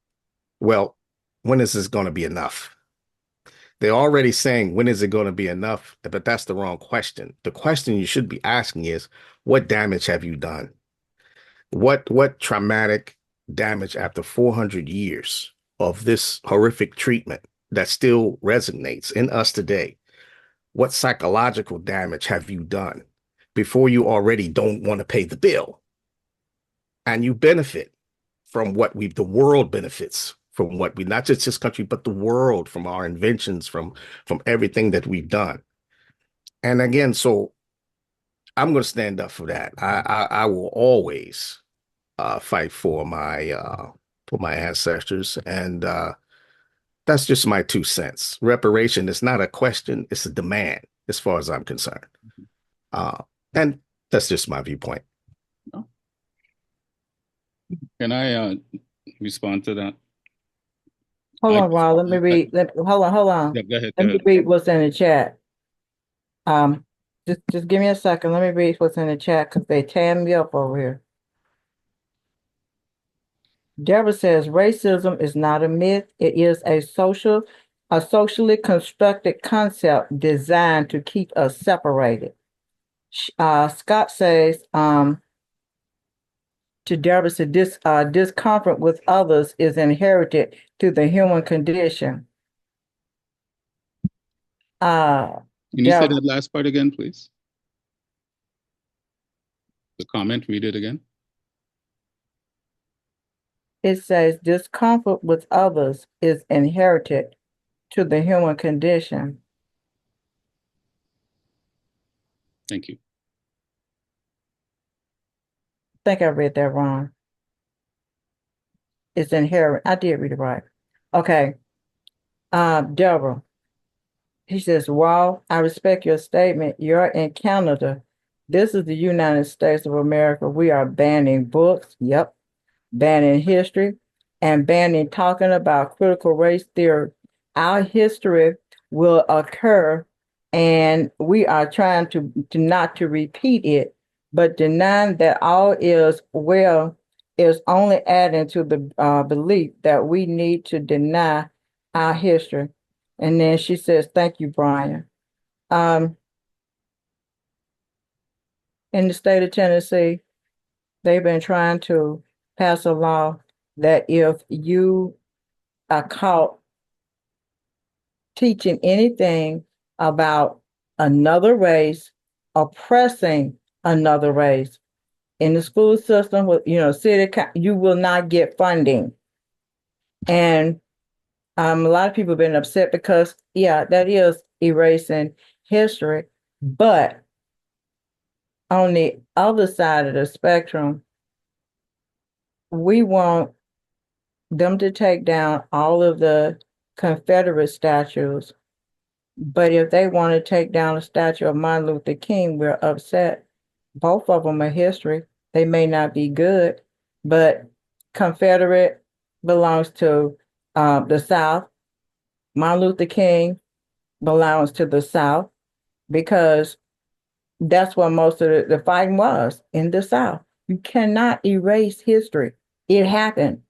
well, when is this going to be enough? They're already saying, when is it going to be enough? But that's the wrong question. The question you should be asking is, what damage have you done? What traumatic damage after 400 years of this horrific treatment that still resonates in us today? What psychological damage have you done before you already don't want to pay the bill? And you benefit from the world benefits from what we, not just this country, but the world, from our inventions, from everything that we've done. And again, so I'm going to stand up for that. I will always fight for my ancestors, and that's just my 2 cents. Reparation is not a question; it's a demand, as far as I'm concerned. And that's just my viewpoint. Can I respond to that? Hold on, Rawle. Let me read. Hold on. Yeah, go ahead. Let me read what's in the chat. Just give me a second. Let me read what's in the chat because they tearing me up over here. Deborah says racism is not a myth. It is a socially constructed concept designed to keep us separated. Scott says, to Deborah said, discomfort with others is inherited through the human condition. Can you say that last part again, please? The comment, read it again. It says discomfort with others is inherited to the human condition. Thank you. I think I read that wrong. It's inherent. I did read it right. Okay. Deborah. He says, wow, I respect your statement. You're in Canada. This is the United States of America. We are banning books. Yep. Banning history and banning talking about critical race theory. Our history will occur and we are trying to not to repeat it, but denying that all is well is only adding to the belief that we need to deny our history. And then she says, thank you, Brian. In the state of Tennessee, they've been trying to pass a law that if you are caught teaching anything about another race, oppressing another race in the school system, with city, you will not get funding. And a lot of people have been upset because, yeah, that is erasing history. But on the other side of the spectrum, we want them to take down all of the Confederate statues. But if they want to take down a statue of Martin Luther King, we're upset. Both of them are history. They may not be good, but Confederate belongs to the South. Martin Luther King belongs to the South because that's what most of the fighting was in the South. You cannot erase history. It happened.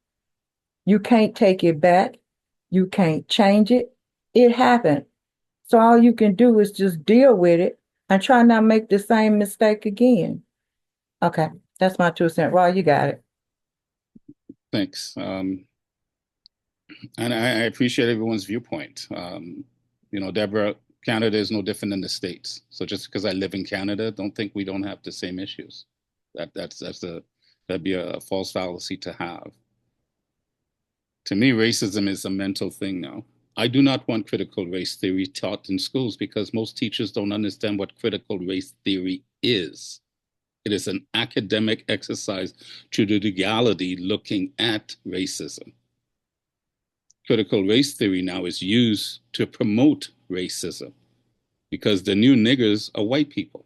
You can't take it back. You can't change it. It happened. So all you can do is just deal with it and try not to make the same mistake again. Okay, that's my 2 cents. Well, you got it. Thanks. And I appreciate everyone's viewpoint. Deborah, Canada is no different than the States. So just because I live in Canada, don't think we don't have the same issues. That'd be a false fallacy to have. To me, racism is a mental thing now. I do not want critical race theory taught in schools because most teachers don't understand what critical race theory is. It is an academic exercise to the legality looking at racism. Critical race theory now is used to promote racism because the new niggers are white people.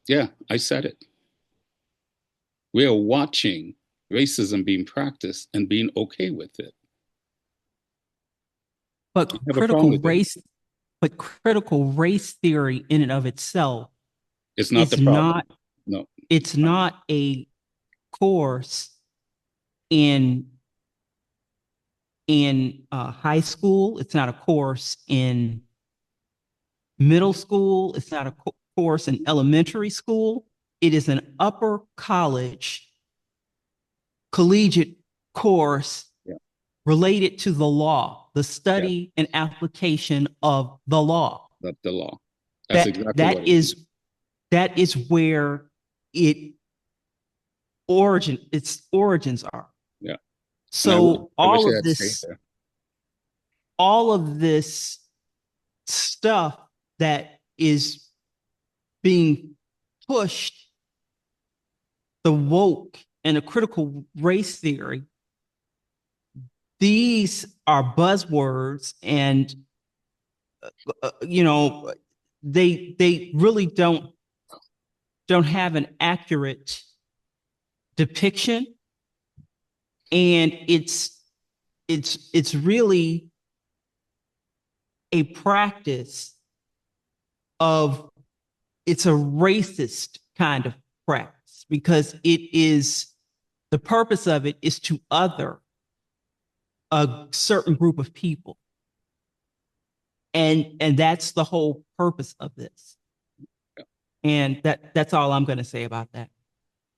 Yeah, I said it. We are watching racism being practiced and being okay with it. But critical race theory in and of itself is not the problem. No, it's not a course in high school. It's not a course in middle school. It's not a course in elementary school. It is an upper college collegiate course related to the law, the study and application of the law. That's the law. That's exactly that what is. That is where its origins are. Yeah. So all of this stuff that is being pushed, the woke and the critical race theory, these are buzzwords, and they really don't have an accurate depiction, and it's really a practice of, it's a racist kind of practice, because the purpose of it is to other a certain group of people. And that's the whole purpose of this. And that's all I'm going to say about that.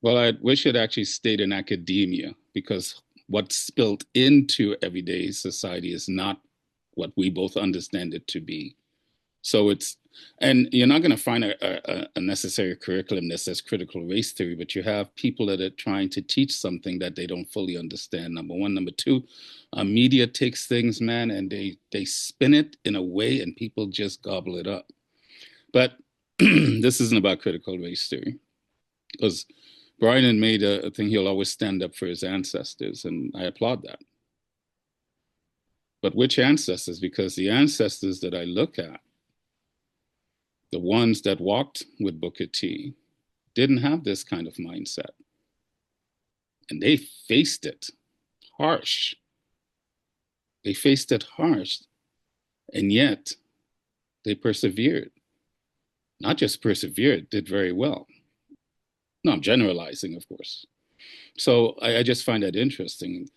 Well, I wish it actually stayed in academia, because what's spilled into everyday society is not what we both understand it to be. So and you're not going to find a necessary curriculum that says critical race theory, but you have people that are trying to teach something that they don't fully understand, number one. Number two, media takes things, man, and they spin it in a way and people just gobble it up. But this isn't about critical race theory, because Brian had made a thing, he'll always stand up for his ancestors, and I applaud that. But which ancestors? Because the ancestors that I look at, the ones that walked with Booker T, didn't have this kind of mindset. And they faced it harsh. They faced it harsh, and yet they persevered. Not just persevered, did very well. No, I'm generalizing, of course. So I just find that interesting.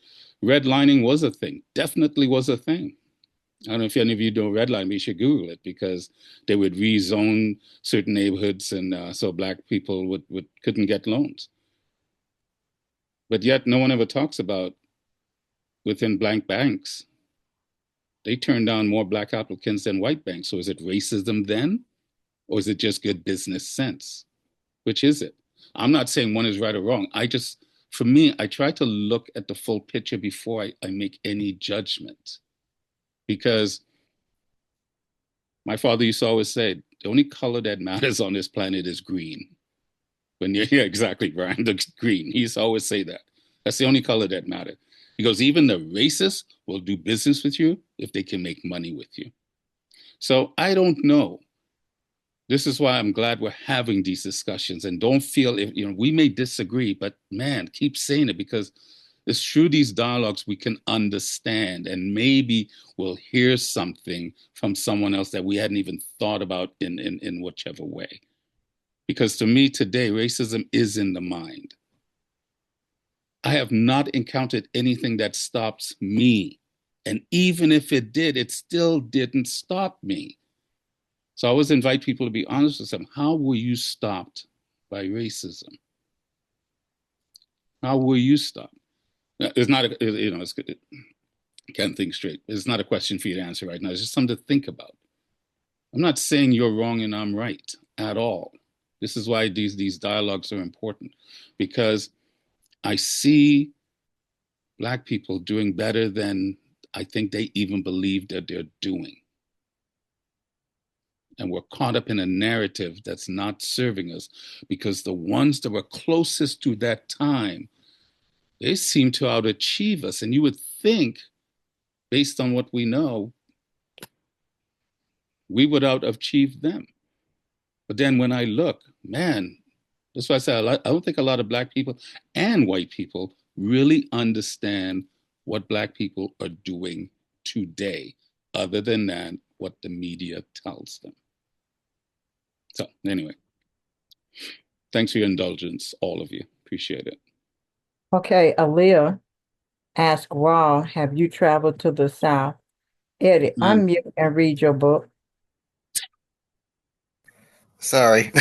Redlining was a thing, definitely was a thing. I don't know if any of you know redlining, but you should Google it, because they would rezone certain neighborhoods, and so Black people couldn't get loans. But yet no one ever talks about, within blank banks, they turned down more Black applicants than white banks. So is it racism then? Or is it just good business sense? Which is it? I'm not saying one is right or wrong. For me, I try to look at the full picture before I make any judgment. Because my father used to always say, the only color that matters on this planet is green. Yeah, exactly, Brian, the green. He used to always say that. That's the only color that matters. He goes, even the racists will do business with you if they can make money with you. So I don't know. This is why I'm glad we're having these discussions, and don't feel we may disagree, but man, keep saying it, because it's through these dialogues we can understand, and maybe we'll hear something from someone else that we hadn't even thought about in whichever way. Because to me today, racism is in the mind. I have not encountered anything that stops me. And even if it did, it still didn't stop me. So I always invite people to be honest with them. How were you stopped by racism? How were you stopped? It's not, I can't think straight. It's not a question for you to answer right now. It's just something to think about. I'm not saying you're wrong and I'm right at all. This is why these dialogues are important, because I see Black people doing better than I think they even believe that they're doing. And we're caught up in a narrative that's not serving us, because the ones that were closest to that time, they seem to outachieve us. And you would think, based on what we know, we would outachieve them. But then when I look, man, that's why I say I don't think a lot of Black people and white people really understand what Black people are doing today, other than that, what the media tells them. So anyway, thanks for your indulgence, all of you. Appreciate it. Okay, Aaliyah asked Rawle, have you traveled to the South? Eddy, unmute and read your book. Sorry.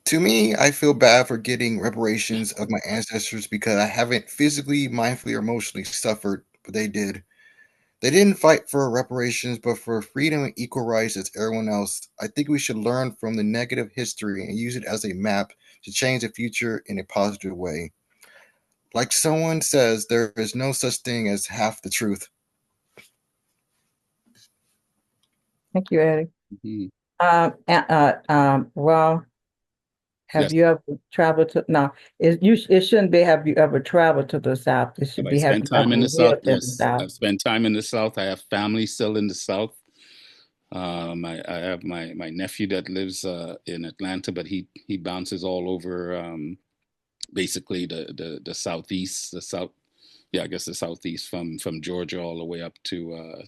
To me, I feel bad for getting reparations of my ancestors because I haven't physically, mindfully, or emotionally suffered, but they did. They didn't fight for reparations, but for freedom and equal rights as everyone else. I think we should learn from the negative history and use it as a map to change the future in a positive way. Like someone says, there is no such thing as half the truth. Thank you, Eddy. Mhm. Well, have Yes. you ever traveled to, no, it shouldn't be, have you ever traveled to the South? It Have should I be, have spent you time ever in the South? lived in the Yes, South? I've spent time in the South. I have family still in the South. I have my nephew that lives in Atlanta, but he bounces all over basically the southeast, the south, yeah, I guess the southeast from Georgia all the way up to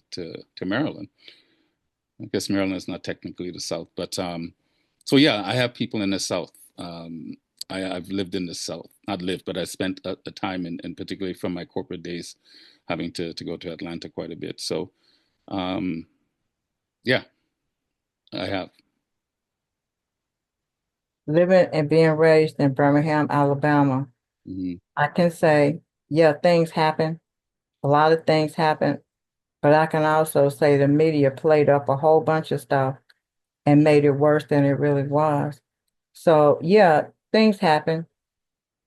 Maryland. I guess Maryland is not technically the South, but so yeah, I have people in the South. I've lived in the South, not lived, but I spent a time in particularly from my corporate days, having to go to Atlanta quite a bit. So um, yeah, I have. Living and being raised in Birmingham, Alabama, Mhm. I can say, yeah, things happen. A lot of things happen, but I can also say the media played up a whole bunch of stuff and made it worse than it really was. So yeah, things happen,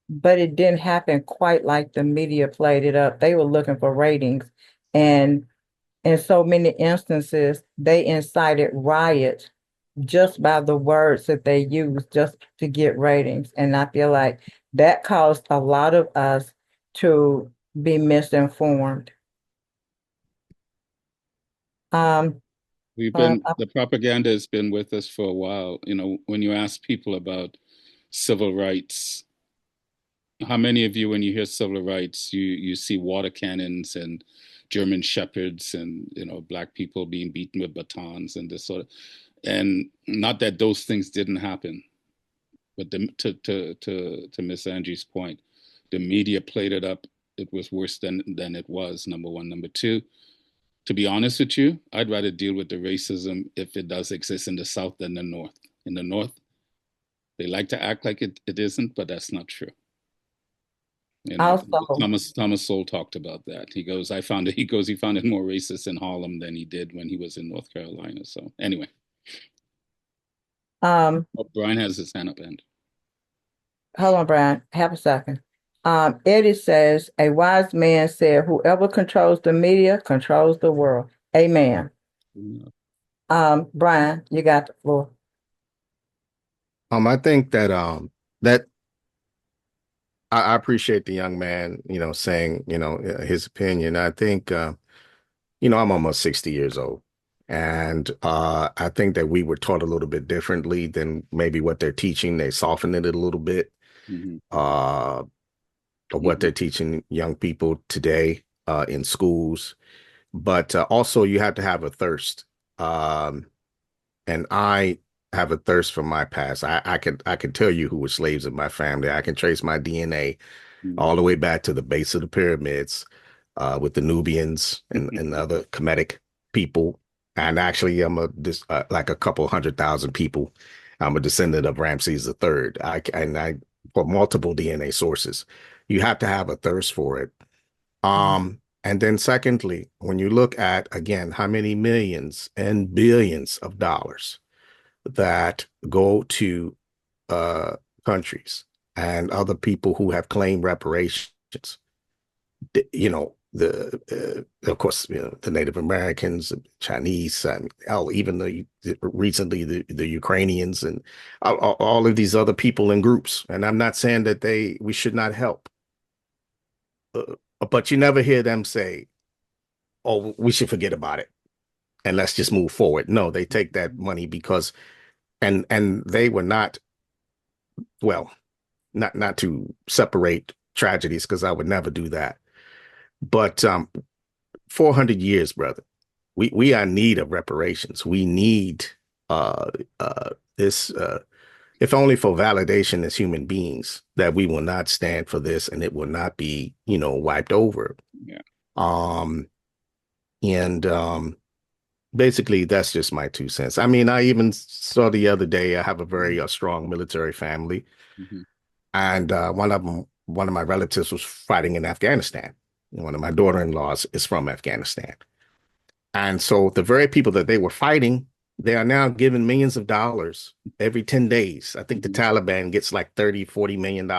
but it didn't happen quite like the media played it up. They were looking for ratings, and in so many instances, they incited riots just by the words that they used just to get ratings. And I feel like that caused a lot of us to be misinformed. Um, The propaganda has been with us for a while. You know, when you ask people about civil rights, how many of you, when you hear civil rights, you see water cannons and German shepherds and black people being beaten with batons and this sort of, and not that those things didn't happen, but to Miss Angie's point, the media played it up. It was worse than it was. Number one. Number two, to be honest with you, I'd rather deal with the racism if it does exist in the South than the North. In the North, they like to act like it isn't, but that's not true. Also, Thomas Sowell talked about that. He goes, I found it. He goes, he found it more racist in Harlem than he did when he was in North Carolina. So anyway, um, Brian has his hand up, and hold on, Brian, have a second. Eddie says, a wise man said, whoever controls the media controls the world. Amen. Brian, you got the floor. I think that that I appreciate the young man, saying, his opinion. I think, I'm almost 60 years old. And I think that we were taught a little bit differently than maybe what they're teaching. They softened it a little bit, mm-hmm. Of what they're teaching young people today in schools. But also you have to have a thirst. And I have a thirst for my past. I could tell you who were slaves in my family. I can trace my DNA all the way back to the base of the pyramids with the Nubians and other Kemetic people. And actually, I'm like a couple 100,000 people. I'm a descendant of Ramses III. I for multiple DNA sources. You have to have a thirst for it. And then secondly, when you look at, again, how many millions and billions of dollars that go to uh, countries and other people who have claimed reparations, of course, the Native Americans, Chinese, and even recently the Ukrainians and all of these other people and groups. And I'm not saying that we should not help, but you never hear them say, "Oh, we should forget about it and let's just move forward." No, they take that money because, and they were not, well, not to separate tragedies, because I would never do that. But 400 years, brother, we are in need of reparations. We need uh, this, if only for validation as human beings, that we will not stand for this and it will not be, wiped over. Yeah. And basically, that's just my 2 cents. I mean, I even saw the other day, I have a very strong military family. Mm-hmm. And one of my relatives was fighting in Afghanistan. One of my daughter-in-laws is from Afghanistan. And so the very people that they were fighting, they are now given millions of dollars every 10 days. I think the Taliban gets like 30, $40 million.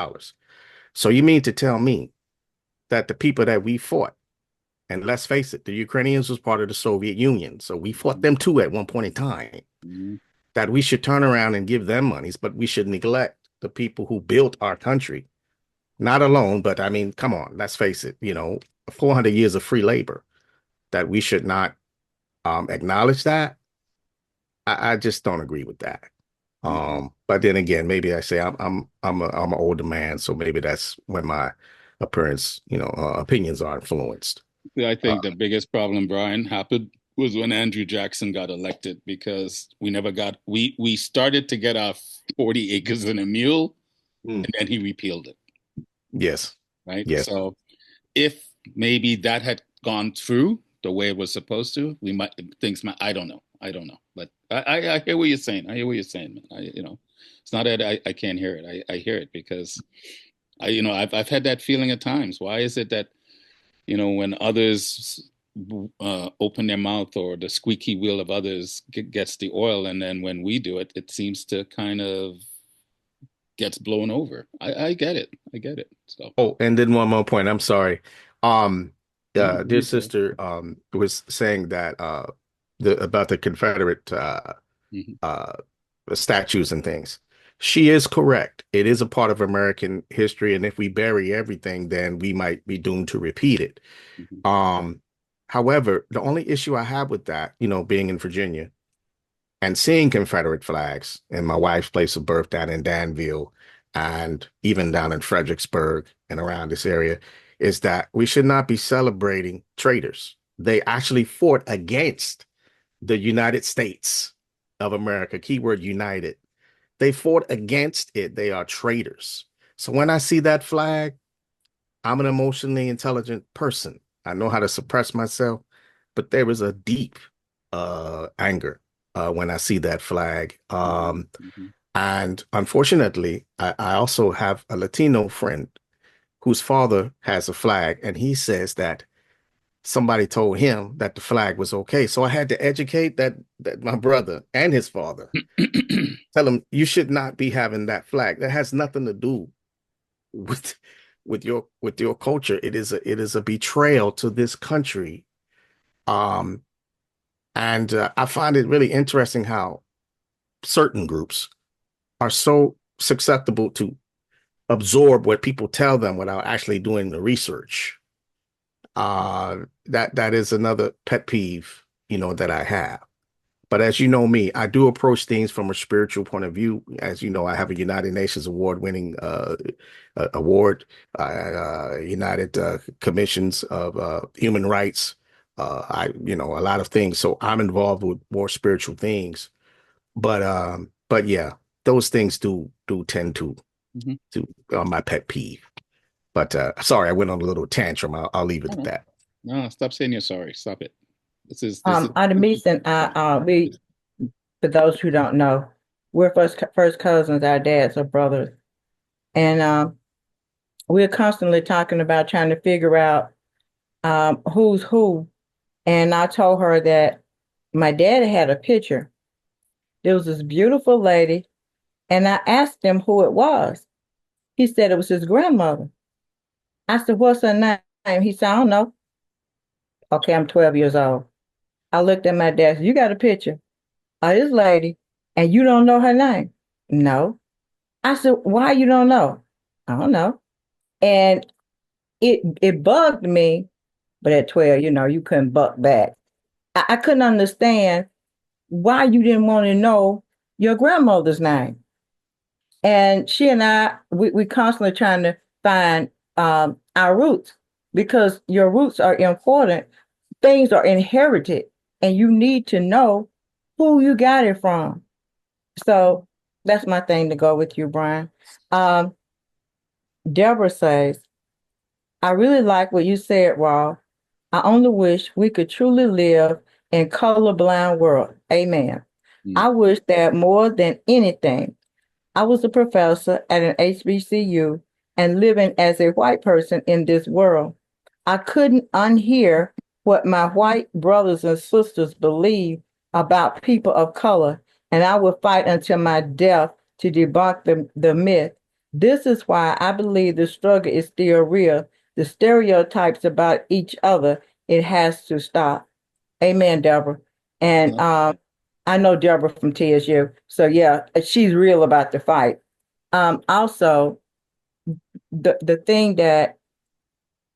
So you mean to tell me that the people that we fought, and let's face it, the Ukrainians was part of the Soviet Union. So we fought them too at one point in time. Mm-hmm. that we should turn around and give them monies, but we should neglect the people who built our country. Not alone, but I mean, come on, let's face it, 400 years of free labor, that we should not acknowledge that. I just don't agree with that. But then again, maybe I say I'm an older man, so maybe that's when my opinions are influenced. I think the biggest problem, Brian, happened was when Andrew Jackson got elected, because we started to get our 40 acres and a mule, and then he repealed it. Yes. Right. Yes. So if maybe that had gone through the way it was supposed to, I don't know. But I hear what you're saying. Man. It's not that I can't hear it. I hear it because I've had that feeling at times. Why is it that, when others open their mouth, or the squeaky wheel of others gets the oil, and then when we do it, it seems to kind of gets blown over. I get it. So. Oh, and then one more point. I'm sorry. Dear sister was saying that about the Confederate statues and things. She is correct. It is a part of American history, and if we bury everything, then we might be doomed to repeat it. However, the only issue I have with that, being in Virginia and seeing Confederate flags in my wife's place of birth down in Danville, and even down in Fredericksburg and around this area, is that we should not be celebrating traitors. They actually fought against the United States of America, keyword united. They fought against it. They are traitors. So when I see that flag, I'm an emotionally intelligent person. I know how to suppress myself, but there is a deep anger when I see that flag. And unfortunately, I also have a Latino friend whose father has a flag, and he says that somebody told him that the flag was okay. So I had to educate that my brother and his father, tell him you should not be having that flag. That has nothing to do with your culture. It is a betrayal to this country. And I find it really interesting how certain groups are so susceptible to absorb what people tell them without actually doing the research. That is another pet peeve, that I have. But as you know me, I do approach things from a spiritual point of view. As you know, I have a United Nations award-winning award, United Commissions of Human Rights. A lot of things. So I'm involved with more spiritual things. But yeah, those things do tend to my pet peeve. But sorry, I went on a little tantrum. I'll leave it at that. No, stop saying you're sorry. Stop it. This is Artemis and we, for those who don't know, we're first cousins. Our dads are brothers, and we're constantly talking about trying to figure out who's who. And I told her that my dad had a picture. There was this beautiful lady, and I asked him who it was. He said it was his grandmother. I said, "What's her name?" He said, "I don't know." Okay, I'm 12 years old. I looked at my dad. You got a picture of this lady, and you don't know her name? No. I said, "Why you don't know?" "I don't know." And it bugged me, but at 12, you couldn't buck back. I couldn't understand why you didn't want to know your grandmother's name. And she and I, we constantly trying to find our roots, because your roots are important. Things are inherited, and you need to know who you got it from. So that's my thing to go with you, Brian. Deborah says, "I really like what you said, Rawle. I only wish we could truly live in colorblind world." Amen. I wish that more than anything, I was a professor at an HBCU and living as a white person in this world. I couldn't unhear what my white brothers and sisters believe about people of color, and I would fight until my death to debunk the myth. This is why I believe the struggle is still real. The stereotypes about each other, it has to stop. Amen, Deborah. And I know Deborah from TSU. So yeah, she's real about the fight. Also, the thing that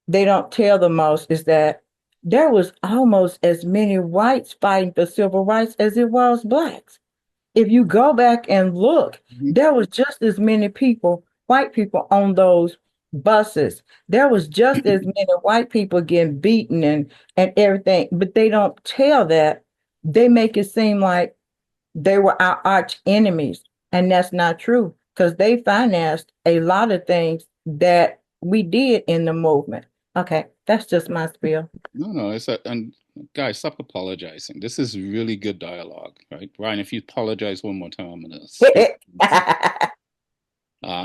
they don't tell the most is that there was almost as many whites fighting for civil rights as it was blacks. If you go back and look, there was just as many people, white people on those buses. There was just as many white people getting beaten and everything, but they don't tell that. They make it seem like they were our arch enemies, and that's not true because they financed a lot of things that we did in the movement. Okay, that's just my spiel. No, and guys, stop apologizing. This is really good dialogue, right? Brian, if you apologize one more time, I'm gonna skip.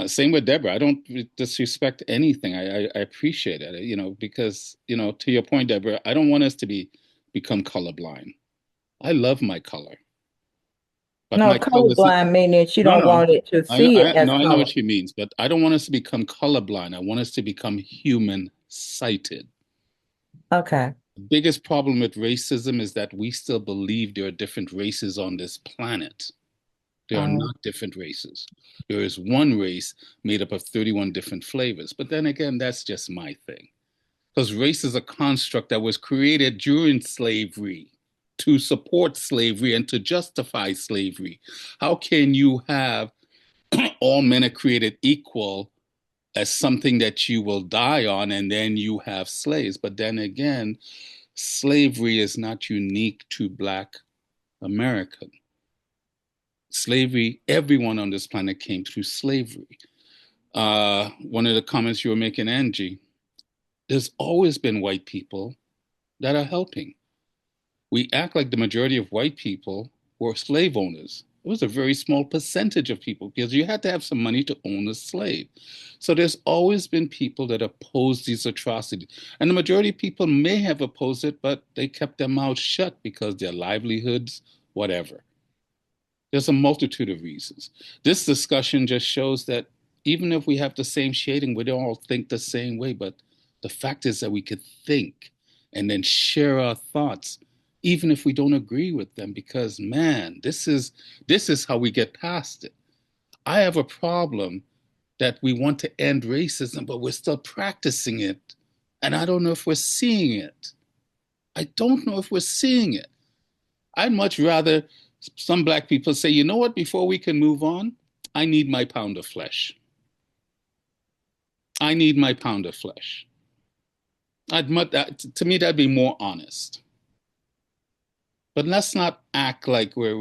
Same with Deborah. I don't disrespect anything. I appreciate it, because, to your point, Deborah, I don't want us to become colorblind. I love my color. But No, my color, colorblind meaning you no, don't want it to see it as no, I know color. what she means, but I don't want us to become colorblind. I want us to become human sighted. Okay. The biggest problem with racism is that we still believe there are different races on this planet. There are not different races. There is one race made up of 31 different flavors. But then again, that's just my thing. Because race is a construct that was created during slavery to support slavery and to justify slavery. How can you have all men are created equal as something that you will die on, and then you have slaves? But then again, slavery is not unique to Black American. Slavery, everyone on this planet came through slavery. One of the comments you were making, Anjie, there's always been white people that are helping. We act like the majority of white people were slave owners. It was a very small percentage of people because you had to have some money to own a slave. So there's always been people that oppose these atrocities. And the majority of people may have opposed it, but they kept their mouths shut because their livelihoods, whatever. There's a multitude of reasons. This discussion just shows that even if we have the same shading, we don't all think the same way. But the fact is that we could think and then share our thoughts, even if we don't agree with them, because man, this is how we get past it. I have a problem that we want to end racism, but we're still practicing it. And I don't know if we're seeing it. I don't know if we're seeing it. I'd much rather some Black people say, you know what, before we can move on, I need my pound of flesh. I need my pound of flesh. To me, that'd be more honest. But let's not act like let's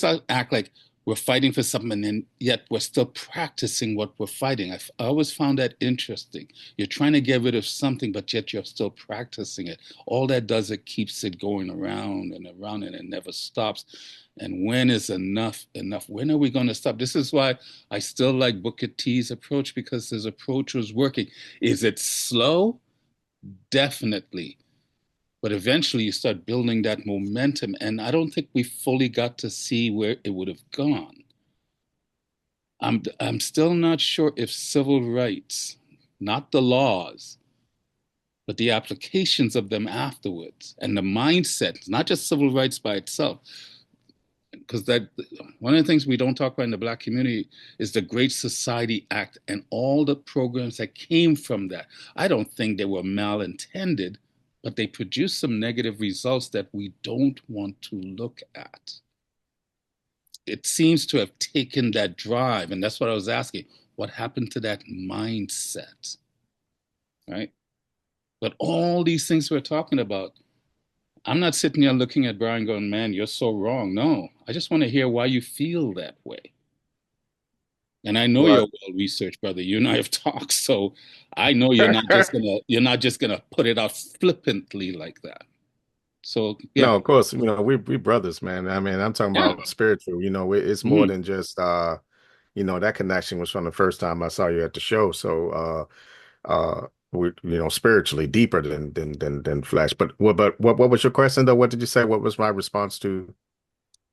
not act like we're fighting for something and yet we're still practicing what we're fighting. I always found that interesting. You're trying to get rid of something, but yet you're still practicing it. All that does, it keeps it going around and around and it never stops. And when is enough enough? When are we going to stop? This is why I still like Booker T's approach, because his approach was working. Is it slow? Definitely. But eventually you start building that momentum. And I don't think we fully got to see where it would have gone. I'm still not sure if civil rights, not the laws, but the applications of them afterwards and the mindset, not just civil rights by itself. Because that one of the things we don't talk about in the Black community is the Great Society Act and all the programs that came from that. I don't think they were malintended, but they produce some negative results that we don't want to look at. It seems to have taken that drive, and that's what I was asking. What happened to that mindset, right? But all these things we're talking about, I'm not sitting here looking at Brian going, man, you're so wrong. No, I just want to hear why you feel that way. And I know you're well-researched, brother. You and I have talked, so I know you're not just gonna put it out flippantly like that. So yeah. No, of course, we brothers, man. I mean, I'm talking about spiritual. It's more than just that connection was from the first time I saw you at the show. So we spiritually deeper than flesh. But what was your question though? What did you say? What was my response to?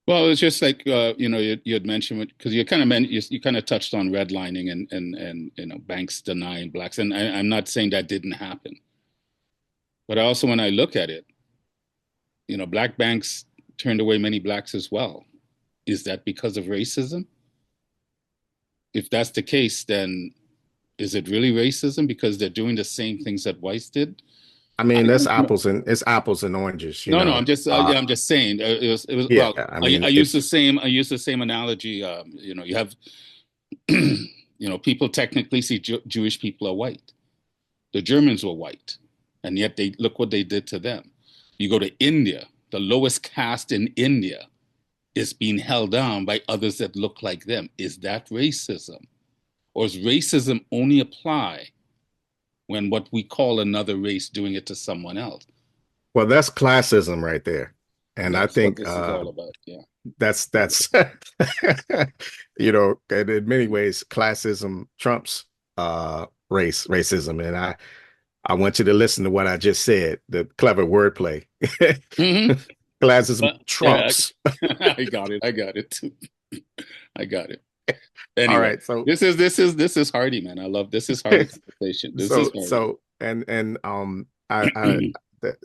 Well, it's just like you had mentioned, because you kind of touched on redlining and banks denying blacks, and I'm not saying that didn't happen, but also when I look at it, black banks turned away many blacks as well. Is that because of racism? If that's the case, then is it really racism because they're doing the same things that whites did? I mean, I don't know. it's apples and oranges, No, I'm just I'm just saying it was yeah, well. I I mean, use the same analogy. You have people technically see Jewish people are white. The Germans were white, and yet they look what they did to them. You go to India, the lowest caste in India is being held down by others that look like them. Is that racism? Or does racism only apply when what we call another race doing it to someone else? well, that's classism right there. And I That's what think this is all about. Yeah. that's and in many ways, classism trumps racism. And I want you to listen to what I just said, the clever wordplay. Mhm. Classism trumps. Yeah, I got it. I got it. I got it. Anyway, All right, so this is hearty, man. I love this is hearty conversation. This is hearty.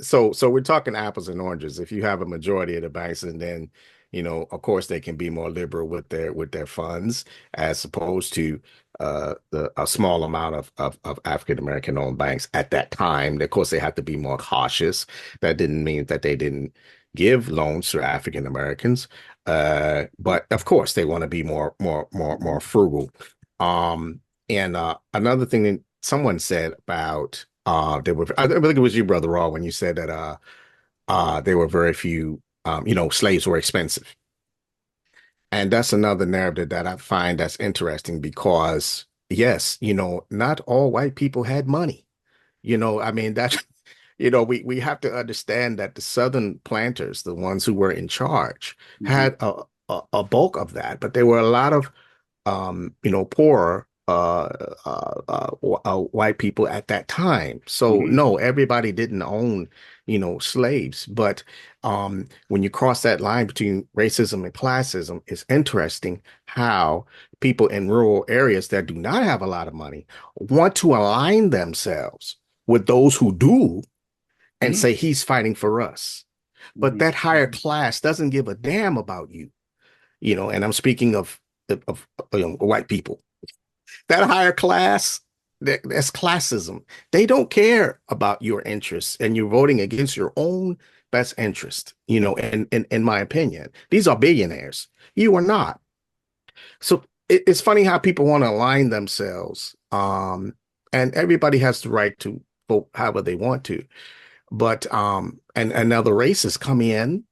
So we're talking apples and oranges. If you have a majority of the banks, and then of course they can be more liberal with their funds as opposed to a small amount of African American owned banks at that time. Of course, they have to be more cautious. That didn't mean that they didn't give loans to African Americans, but of course they want to be more frugal. And another thing that someone said about I think it was you, Brother Rawle, when you said that there were very few, slaves were expensive. And that's another narrative that I find that's interesting because, yes, not all white people had money. I mean, that's, we have to understand that the Southern planters, the ones who were in charge, had a bulk of that, but there were a lot of, poorer white people at that time. So no, everybody didn't own, slaves. But when you cross that line between racism and classism, it's interesting how people in rural areas that do not have a lot of money want to align themselves with those who do and say he's fighting for us. But that higher class doesn't give a damn about you, and I'm speaking of white people. That higher class, that's classism. They don't care about your interests, and you're voting against your own best interest, and in my opinion. These are billionaires. You are not. So it's funny how people want to align themselves, and everybody has the right to vote however they want to. But and now the racists come in,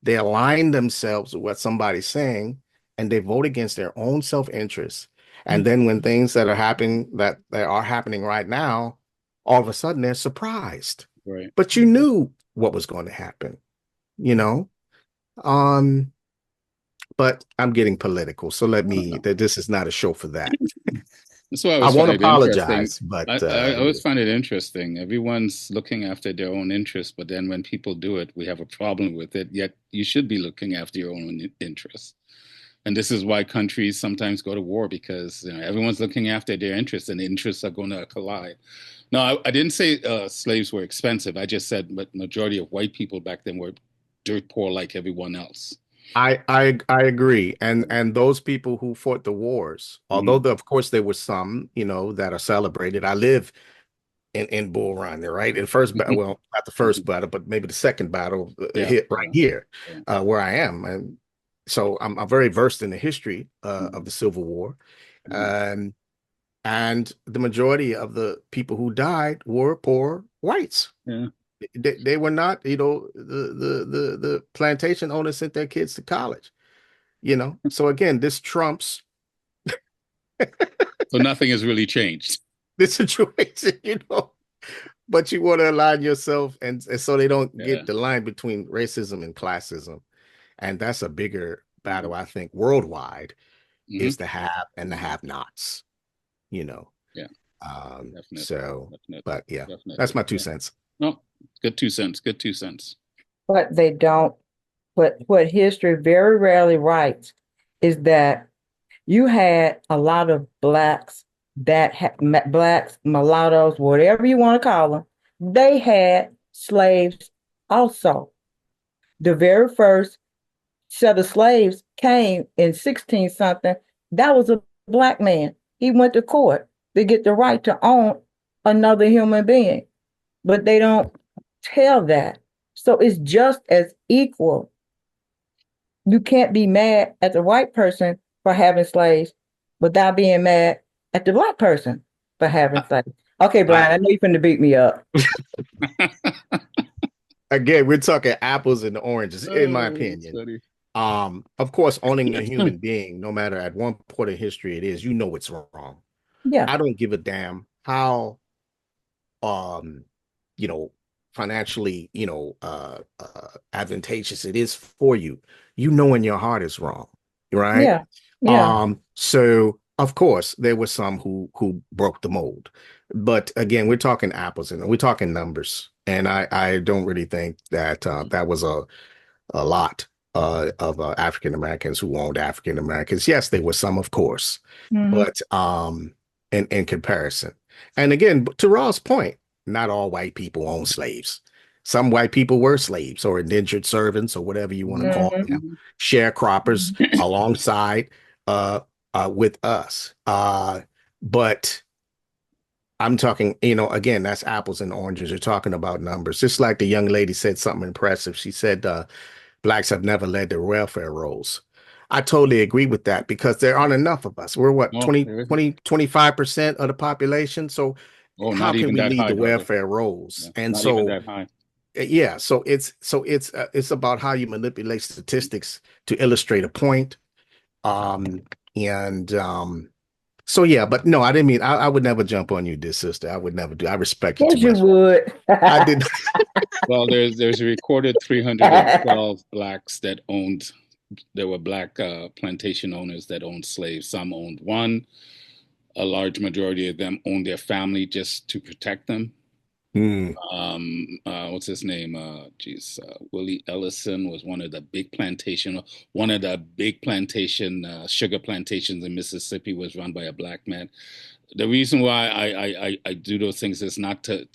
they align themselves with what somebody's saying, and they vote against their own self-interest. And then when things that are happening right now, all of a sudden they're surprised. Right. But you knew what was going to happen, But I'm getting political, so this is not a show for that. That's why I won't apologize, but I always find it interesting. Everyone's looking after their own interests, but then when people do it, we have a problem with it. Yet you should be looking after your own interests. And this is why countries sometimes go to war, because everyone's looking after their interests, and the interests are going to collide. No, I didn't say slaves were expensive. I just said, but majority of white people back then were dirt poor like everyone else. I agree, and those people who fought the wars, although of course there were some that are celebrated. I live in Bull Run, right? In first battle, well, not the first battle, but maybe the second battle hit right here, where I am, and so I'm very versed in the history of the Civil War, and the majority of the people who died were poor whites. Yeah. They were not, the plantation owners sent their kids to college, So again, this trumps. So nothing has really changed. This situation, but you want to align yourself, and so they don't get the line between racism and classism. And that's a bigger battle, I think, worldwide, is the have and the have-nots, Yeah. Definitely. So, Definitely. But yeah, Definitely. that's my 2 cents. No, good 2 cents. Good 2 cents. But they don't. What history very rarely writes is that you had a lot of blacks blacks, mulattoes, whatever you want to call them. They had slaves also. the very first set of slaves came in 16 something. That was a black man. He went to court to get the right to own another human being, but they don't tell that. So it's just as equal. You can't be mad at the white person for having slaves without being mad at the black person for having slaves. Okay, Brian, I know you're finna beat me up. Again, we're talking apples and oranges, in my opinion. Of course, owning a human being, no matter at one point in history it is, you know it's wrong. Yeah. I don't give a damn how you know, financially, advantageous it is for you. You know in your heart is wrong, right? Yeah. Yeah. So of course there were some who broke the mold. But again, we're talking apples and we're talking numbers. And I don't really think that that was a lot of African Americans who owned African Americans. Yes, there were some, of course, but in comparison. And again, to Raw's point, not all white people own slaves. Some white people were slaves or indentured servants or whatever you want to call them, sharecroppers alongside with us. But I'm talking, again, that's apples and oranges. You're talking about numbers. Just like the young lady said something impressive. She said, blacks have never led the welfare rolls. I totally agree with that because there aren't enough of us. We're what, 25% of the population. So how can we lead the welfare rolls? Yeah, and not so, even that high. Yeah, so it's about how you manipulate statistics to illustrate a point. So yeah, but no, I didn't mean I would never jump on you, dear sister. I would never do. I respect you Yes, too you much. would. I did. Well, there's a recorded 312 blacks that owned. There were black plantation owners that owned slaves. Some owned one. A large majority of them owned their family just to protect them. What's his name? Willie Ellison was one of the big plantation. Sugar plantations in Mississippi was run by a black man. The reason why I do those things is not to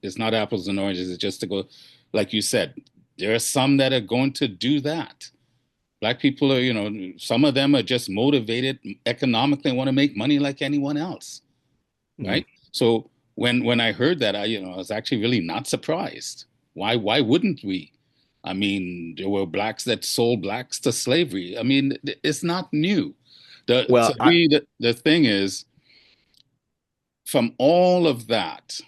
it's not apples and oranges. It's just to go, like you said, there are some that are going to do that. Black people are, some of them are just motivated economically and want to make money like anyone else, right? So when I heard that, I was actually really not surprised. Why wouldn't we? I mean, there were blacks that sold blacks to slavery. I mean, it's not new. The thing is, from all of that,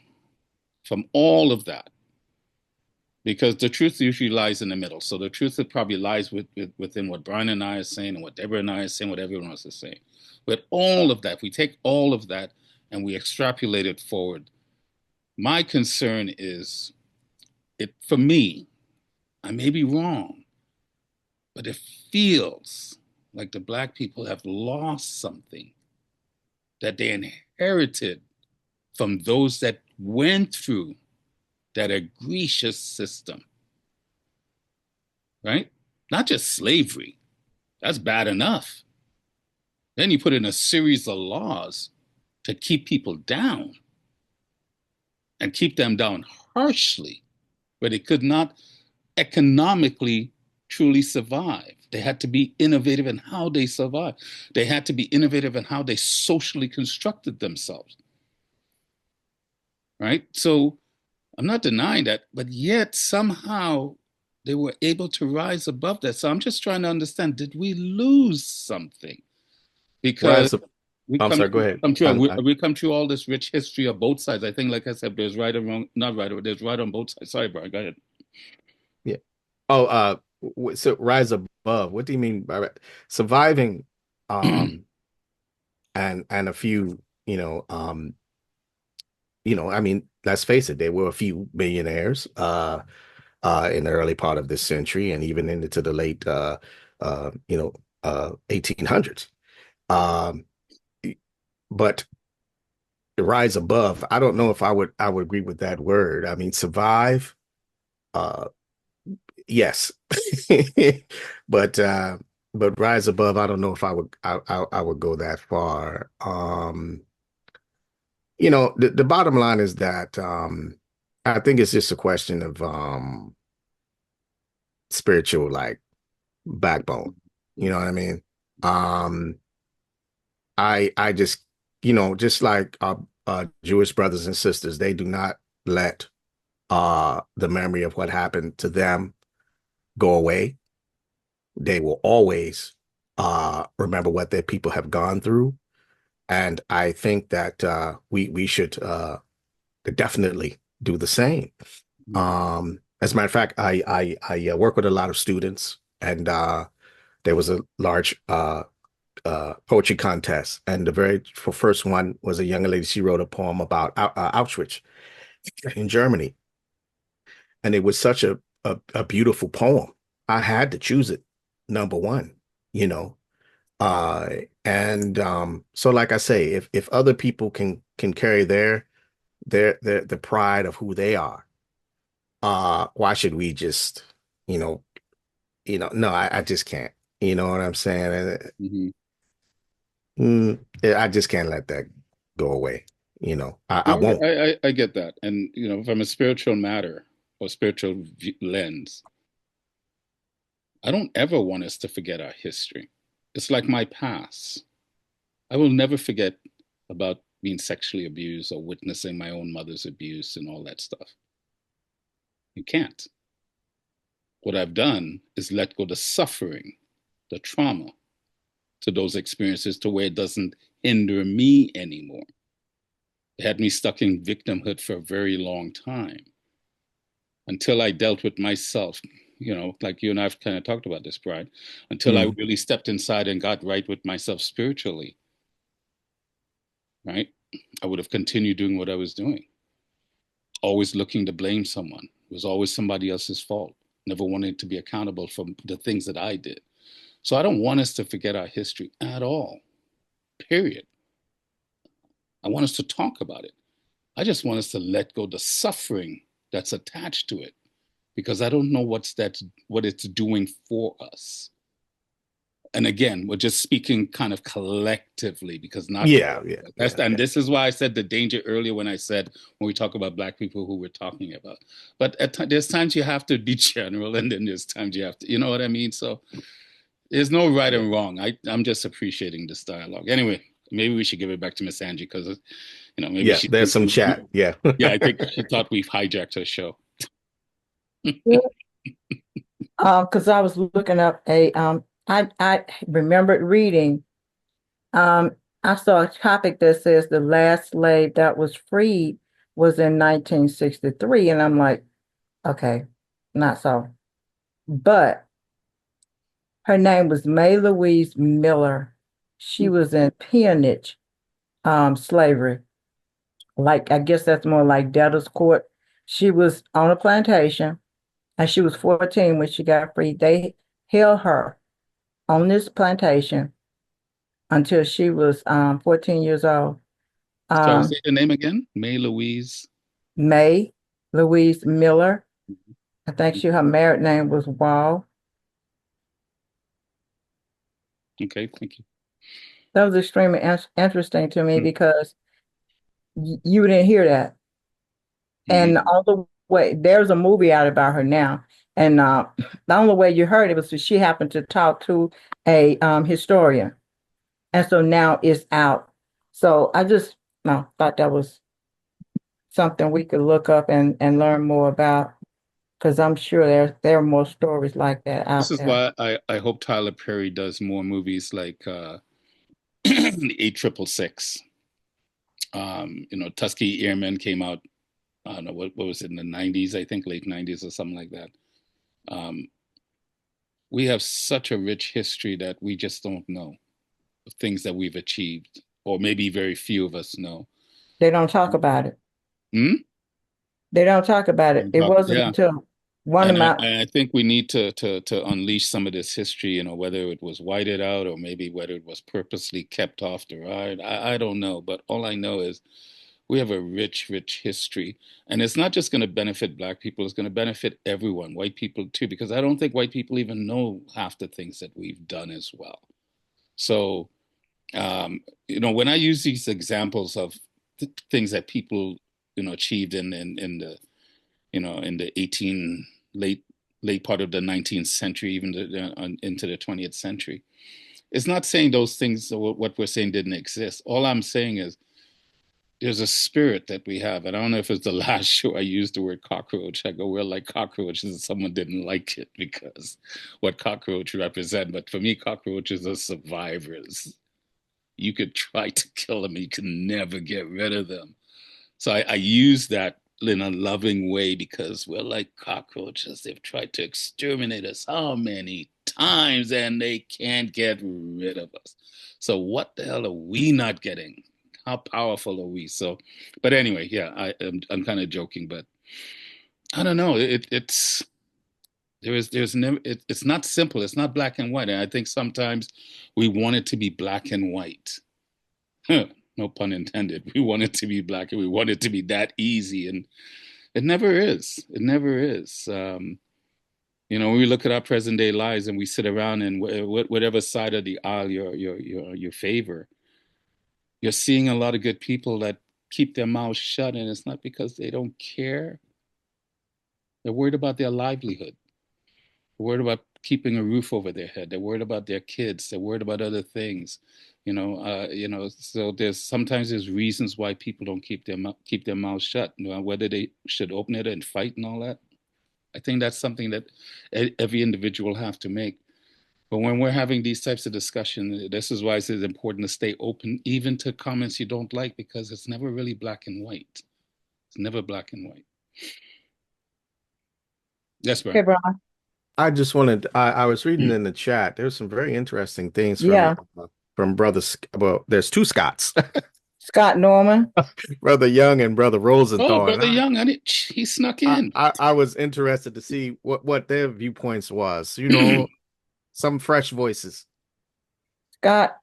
because the truth usually lies in the middle. So the truth probably lies within what Brian and I are saying and what Deborah and I are saying, what everyone else is saying. With all of that, if we take all of that and we extrapolate it forward, my concern is, for me, I may be wrong, but it feels like the black people have lost something that they inherited from those that went through that egregious system, right? Not just slavery. That's bad enough. Then you put in a series of laws to keep people down and keep them down harshly, where they could not economically truly survive. They had to be innovative in how they survived. They had to be innovative in how they socially constructed themselves, right? So I'm not denying that, but yet somehow they were able to rise above that. So I'm just trying to understand, did we lose something? Because we come through all this rich history of both sides. I think, like I said, there's right and wrong, not right, there's right on both sides. Sorry, Brian, go ahead. Yeah. So rise above. What do you mean by surviving? And a few, I mean, let's face it, there were a few millionaires in the early part of this century and even into the late 1800s. But rise above, I don't know if I would agree with that word. I mean, survive, yes. but rise above, I don't know if I would go that far. The bottom line is that I think it's just a question of spiritual like backbone. You know what I mean? Um, I just, just like Jewish brothers and sisters, they do not let the memory of what happened to them go away. They will always remember what their people have gone through. And I think that we should definitely do the same. As a matter of fact, I work with a lot of students, and there was a large poetry contest, and the very first one was a young lady. She wrote a poem about Auschwitz in Germany, and it was such a beautiful poem. I had to choose it number one, you know. Uh, and so, like I say, if other people can carry their the pride of who they are, why should we just, you know, no, I just can't. You know what I'm saying? Mm-hmm. I just can't let that go away. I No, won't. I get that. And, from a spiritual matter or spiritual lens, I don't ever want us to forget our history. It's like my past. I will never forget about being sexually abused or witnessing my own mother's abuse and all that stuff. You can't. What I've done is let go the suffering, the trauma to those experiences to where it doesn't hinder me anymore. It had me stuck in victimhood for a very long time until I dealt with myself, like you and I've kind of talked about this, Brian, until I really stepped inside and got right with myself spiritually, right? I would have continued doing what I was doing, always looking to blame someone. It was always somebody else's fault, never wanting to be accountable for the things that I did. So I don't want us to forget our history at all, period. I want us to talk about it. I just want us to let go the suffering that's attached to it, because I don't know what it's doing for us. And again, we're just speaking kind of collectively, because not Yeah. and this is why I said the danger earlier when we talk about Black people who we're talking about. But there's times you have to be general, and then there's times you have to, you know what I mean? So there's no right and wrong. I'm just appreciating this dialogue. Anyway, maybe we should give it back to Miss Anjie, because maybe there's some chat. Yeah. Yeah, I think she thought we've hijacked her show. Because I was looking up I remembered reading. I saw a topic that says the last slave that was freed was in 1963, and I'm like, okay, not so. But her name was May Louise Miller. She was in peonage slavery. Like, I guess that's more like debtor's court. She was on a plantation, and she was 14 when she got free. They held her on this plantation until she was 14 years old. Sorry, say the name again. May Louise Miller. I think her married name was Rawle. Okay, thank you. That was extremely interesting to me because you didn't hear that. And all the way, there's a movie out about her now. And the only way you heard it was she happened to talk to a historian. And so now it's out. So I just thought that was something we could look up and learn more about, because I'm sure there are more stories like that out there. This is why I hope Tyler Perry does more movies like 8666. Tuskegee Airmen came out, I don't know, what was it, in the 90s, I think, late 90s or something like that. We have such a rich history that we just don't know of things that we've achieved, or maybe very few of us know. They don't talk about it. They don't talk about it. It wasn't until I think we need to unleash some of this history, whether it was whited out or maybe whether it was purposely kept off the ride. I don't know, but all I know is we have a rich, rich history, and it's not just going to benefit Black people, it's going to benefit everyone, white people too, because I don't think white people even know half the things that we've done as well. So, when I use these examples of things that people, achieved in the late late part of the 19th century, even into the 20th century. It's not saying those things, what we're saying, didn't exist. All I'm saying is there's a spirit that we have. And I don't know if it's the last show I used the word cockroach. I go, we're like cockroaches, and someone didn't like it because what cockroach represent. But for me, cockroaches are survivors. You could try to kill them, you can never get rid of them. So I use that in a loving way because we're like cockroaches. They've tried to exterminate us how many times and they can't get rid of us. So what the hell are we not getting? How powerful are we? So, but anyway, yeah, I'm kind of joking, but I don't know. It's never, it's not simple. It's not black and white. And I think sometimes we want it to be black and white. No pun intended. We want it to be black and we want it to be that easy. And it never is. It never is. You know, when we look at our present day lives and we sit around and whatever side of the aisle you favor, you're seeing a lot of good people that keep their mouths shut, and it's not because they don't care. They're worried about their livelihood. They're worried about keeping a roof over their head. They're worried about their kids. They're worried about other things. You know, so sometimes there's reasons why people don't keep their mouths shut. You know, whether they should open it and fight and all that. I think that's something that every individual have to make. But when we're having these types of discussion, this is why it's important to stay open, even to comments you don't like, because it's never really black and white. It's never black and white. Yes, Brian. Okay, Brian. I just wanted, I was reading in the chat, there's some very interesting things Yeah. from brothers. Well, there's two Scotts, Scott Norman. Brother Young and Brother Rosenthal. Oh, Brother Young, he snuck in. I was interested to see what their viewpoints was. You know, some fresh voices. Scott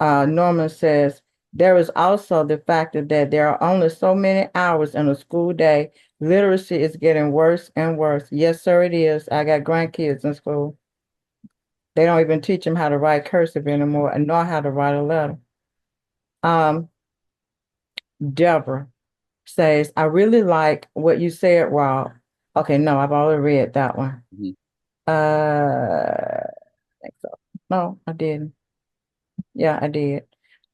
Norman says, there is also the factor that there are only so many hours in a school day. Literacy is getting worse and worse. Yes, sir, it is. I got grandkids in school. They don't even teach them how to write cursive anymore and nor how to write a letter. Deborah says, I really like what you said, Rawle. Okay, no, I've already read that one. Mhm. I think so. No, I didn't. Yeah, I did.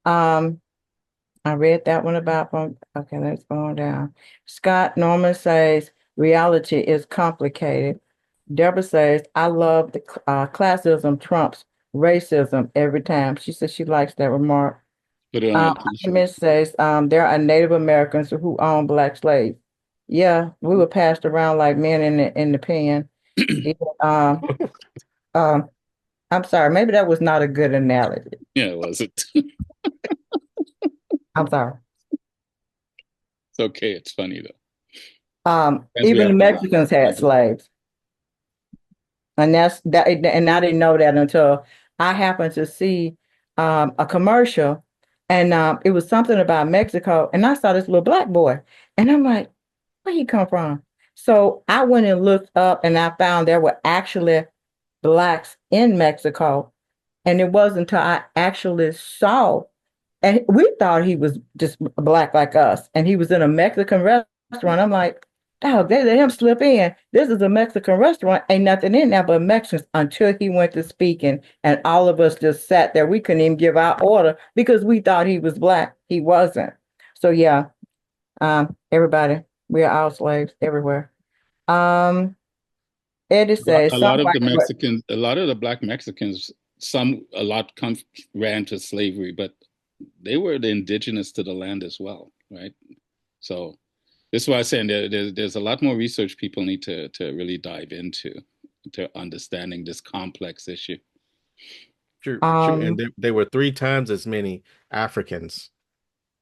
I read that one about from, okay, let's go on down. Scott Norman says, reality is complicated. Deborah says, I love the classism trumps racism every time. She says she likes that remark. Put it on a t-shirt. Miss says, there are Native Americans who own Black slaves. Yeah, we were passed around like men in the pen. I'm sorry, maybe that was not a good analogy. Yeah, it wasn't. I'm sorry. It's okay. It's funny though. Even the Mexicans had slaves. And that's that, and I didn't know that until I happened to see a commercial, and it was something about Mexico, and I saw this little black boy, and I'm like, where he come from? So I went and looked up, and I found there were actually Blacks in Mexico, and it wasn't until I actually saw, and we thought he was just black like us, and he was in a Mexican restaurant. I'm like, oh, they let him slip in. This is a Mexican restaurant. Ain't nothing in there but Mexicans, until he went to speaking. And all of us just sat there. We couldn't even give our order because we thought he was black. He wasn't. So yeah, everybody, we are all slaves everywhere. Eddie says a lot of the Mexicans, a lot of the Black Mexicans, ran to slavery, but they were the indigenous to the land as well, right? So this is why I'm saying there's a lot more research people need to really dive into to understanding this complex issue. Sure. And there were 3 times as many Africans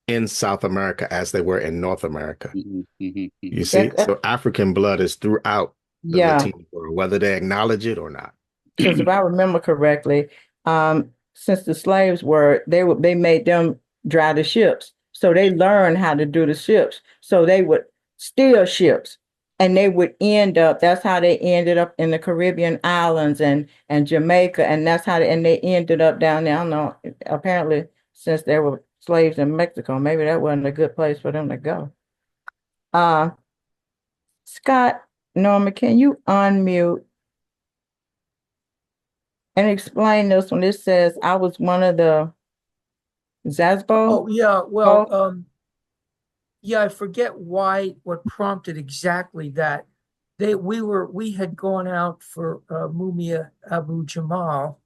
in South America as they were in North America. You see, so African blood is throughout the Latino world, whether they acknowledge it or not. Because if I remember correctly, since the slaves they made them drive the ships. So they learned how to do the ships. So they would steal ships, and they would end up, that's how they ended up in the Caribbean islands and Jamaica. And that's how they ended up down there. I don't know, apparently, since there were slaves in Mexico, maybe that wasn't a good place for them to go. Scott Norma, can you unmute and explain this when it says I was one of the Zasbo? Oh, yeah. Well, yeah, I forget what prompted exactly that. We had gone out for Mumia Abu Jamal,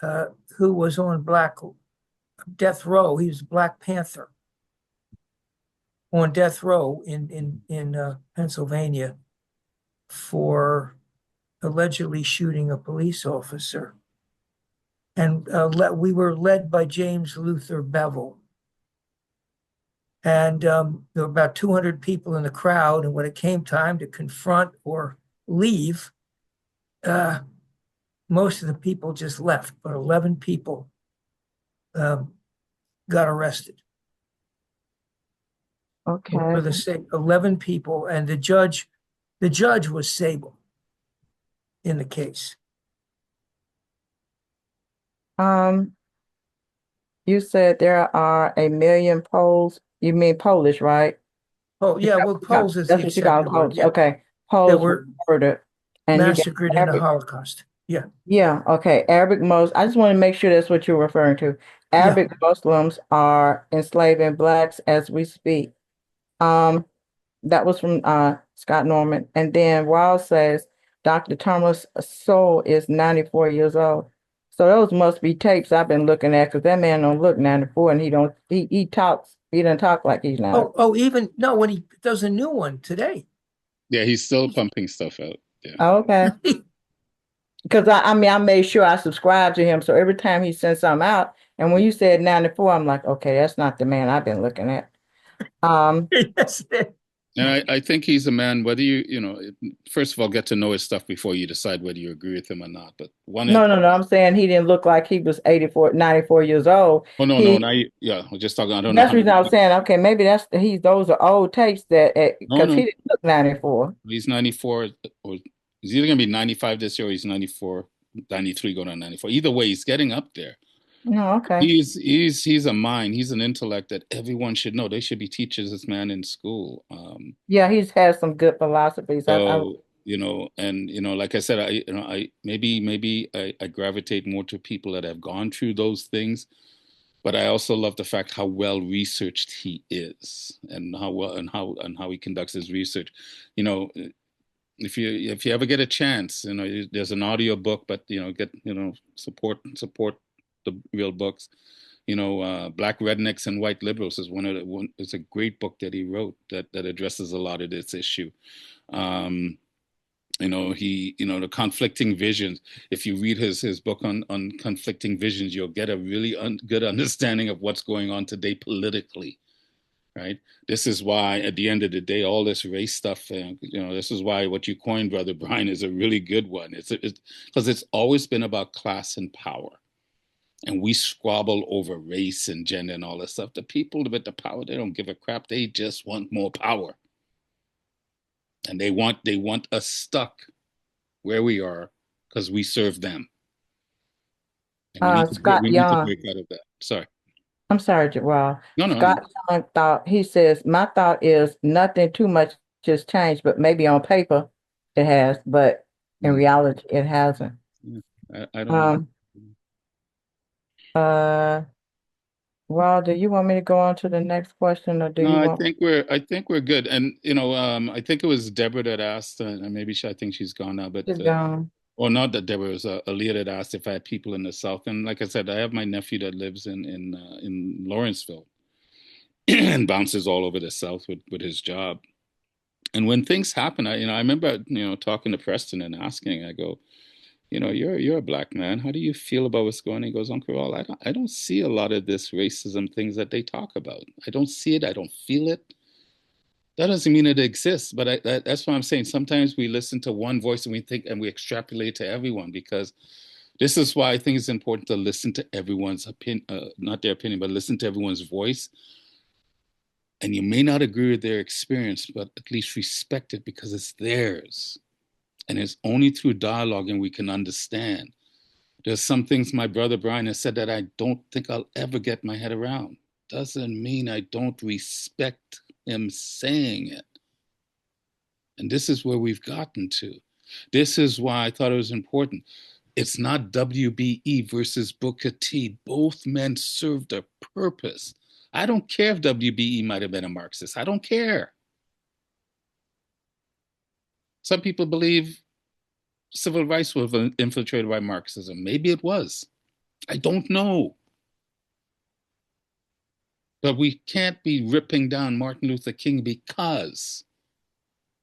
who was on death row. He was Black Panther on death row in Pennsylvania for allegedly shooting a police officer. And we were led by James Luther Bevel. And there were about 200 people in the crowd. And when it came time to confront or leave, most of the people just left, but 11 people got arrested. Okay. For the sake, 11 people, and the judge was Sable in the case. You said there are a million Poles. You mean Polish, right? Oh, yeah, well, Poles is That's the what you call accepted word. Poles. Yeah. Okay. Poles were murdered. And massacred in the Holocaust. Yeah. Yeah, okay. Arabic Muslims. I just want to make sure that's what you're referring to. Arabic Muslims are enslaving blacks as we speak. That was from Scott Norman. And then Rawle says Dr. Thomas Sowell is 94 years old. So those must be tapes I've been looking at because that man don't look 94 and he doesn't talk like he's 94. Even no, when he does a new one today. Yeah, he's still pumping stuff out. Yeah. Okay. Because I made sure I subscribed to him. So every time he sends something out, and when you said 94, I'm like, okay, that's not the man I've been looking at. Yes. And I think he's a man, whether first of all, get to know his stuff before you decide whether you agree with him or not. But No, I'm saying he didn't look like he was 94 years old. Oh, no, we're just talking, I don't know. That's the reason I was saying, okay, maybe those are old tapes that, because he didn't look 94. He's 94, or he's either going to be 95 this year or he's 94, 93 going on 94. Either way, he's getting up there. No, okay. He's a mind. He's an intellect that everyone should know. They should be teaching this man in school. Yeah, he's had some good philosophies. So, like I said, I maybe I gravitate more to people that have gone through those things, but I also love the fact how well researched he is and how he conducts his research. If you ever get a chance, there's an audio book, but support the real books. Black Rednecks and White Liberals is it's a great book that he wrote that addresses a lot of this issue. The conflicting visions. If you read his book on conflicting visions, you'll get a really good understanding of what's going on today politically. Right. This is why, at the end of the day, all this race stuff, this is why what you coined, Brother Brian, is a really good one. It's because it's always been about class and power. And we squabble over race and gender and all this stuff. The people with the power, they don't give a crap. They just want more power. And they want us stuck where we are because we serve them. And we need to break out of that. Sorry. I'm sorry, Chyrel. No. Scott he says, my thought is nothing too much has changed, but maybe on paper it has, but in reality it hasn't. Yeah, I don't know. Well, do you want me to go on to the next question, or do you want? I think we're good. And I think it was Deborah that asked, and maybe I think she's gone now, but she's gone. Or not that Deborah, was Aaliyah that asked if I had people in the South. And like I said, I have my nephew that lives in Lawrenceville and bounces all over the South with his job. And when things happen, I remember talking to Preston and asking, I go, you're a black man. How do you feel about what's going on? He goes, Uncle Rawle, I don't see a lot of this racism things that they talk about. I don't see it. I don't feel it. That doesn't mean it exists, but that's what I'm saying. Sometimes we listen to one voice and we think and we extrapolate to everyone, because this is why I think it's important to listen to everyone's opinion, not their opinion, but listen to everyone's voice. And you may not agree with their experience, but at least respect it because it's theirs. And it's only through dialoguing we can understand. There's some things my brother Brian has said that I don't think I'll ever get my head around. Doesn't mean I don't respect him saying it. And this is where we've gotten to. This is why I thought it was important. It's not W.B.E. versus Booker T. Both men served a purpose. I don't care if W.B.E. might have been a Marxist. I don't care. Some people believe civil rights was infiltrated by Marxism. Maybe it was. I don't know. But we can't be ripping down Martin Luther King because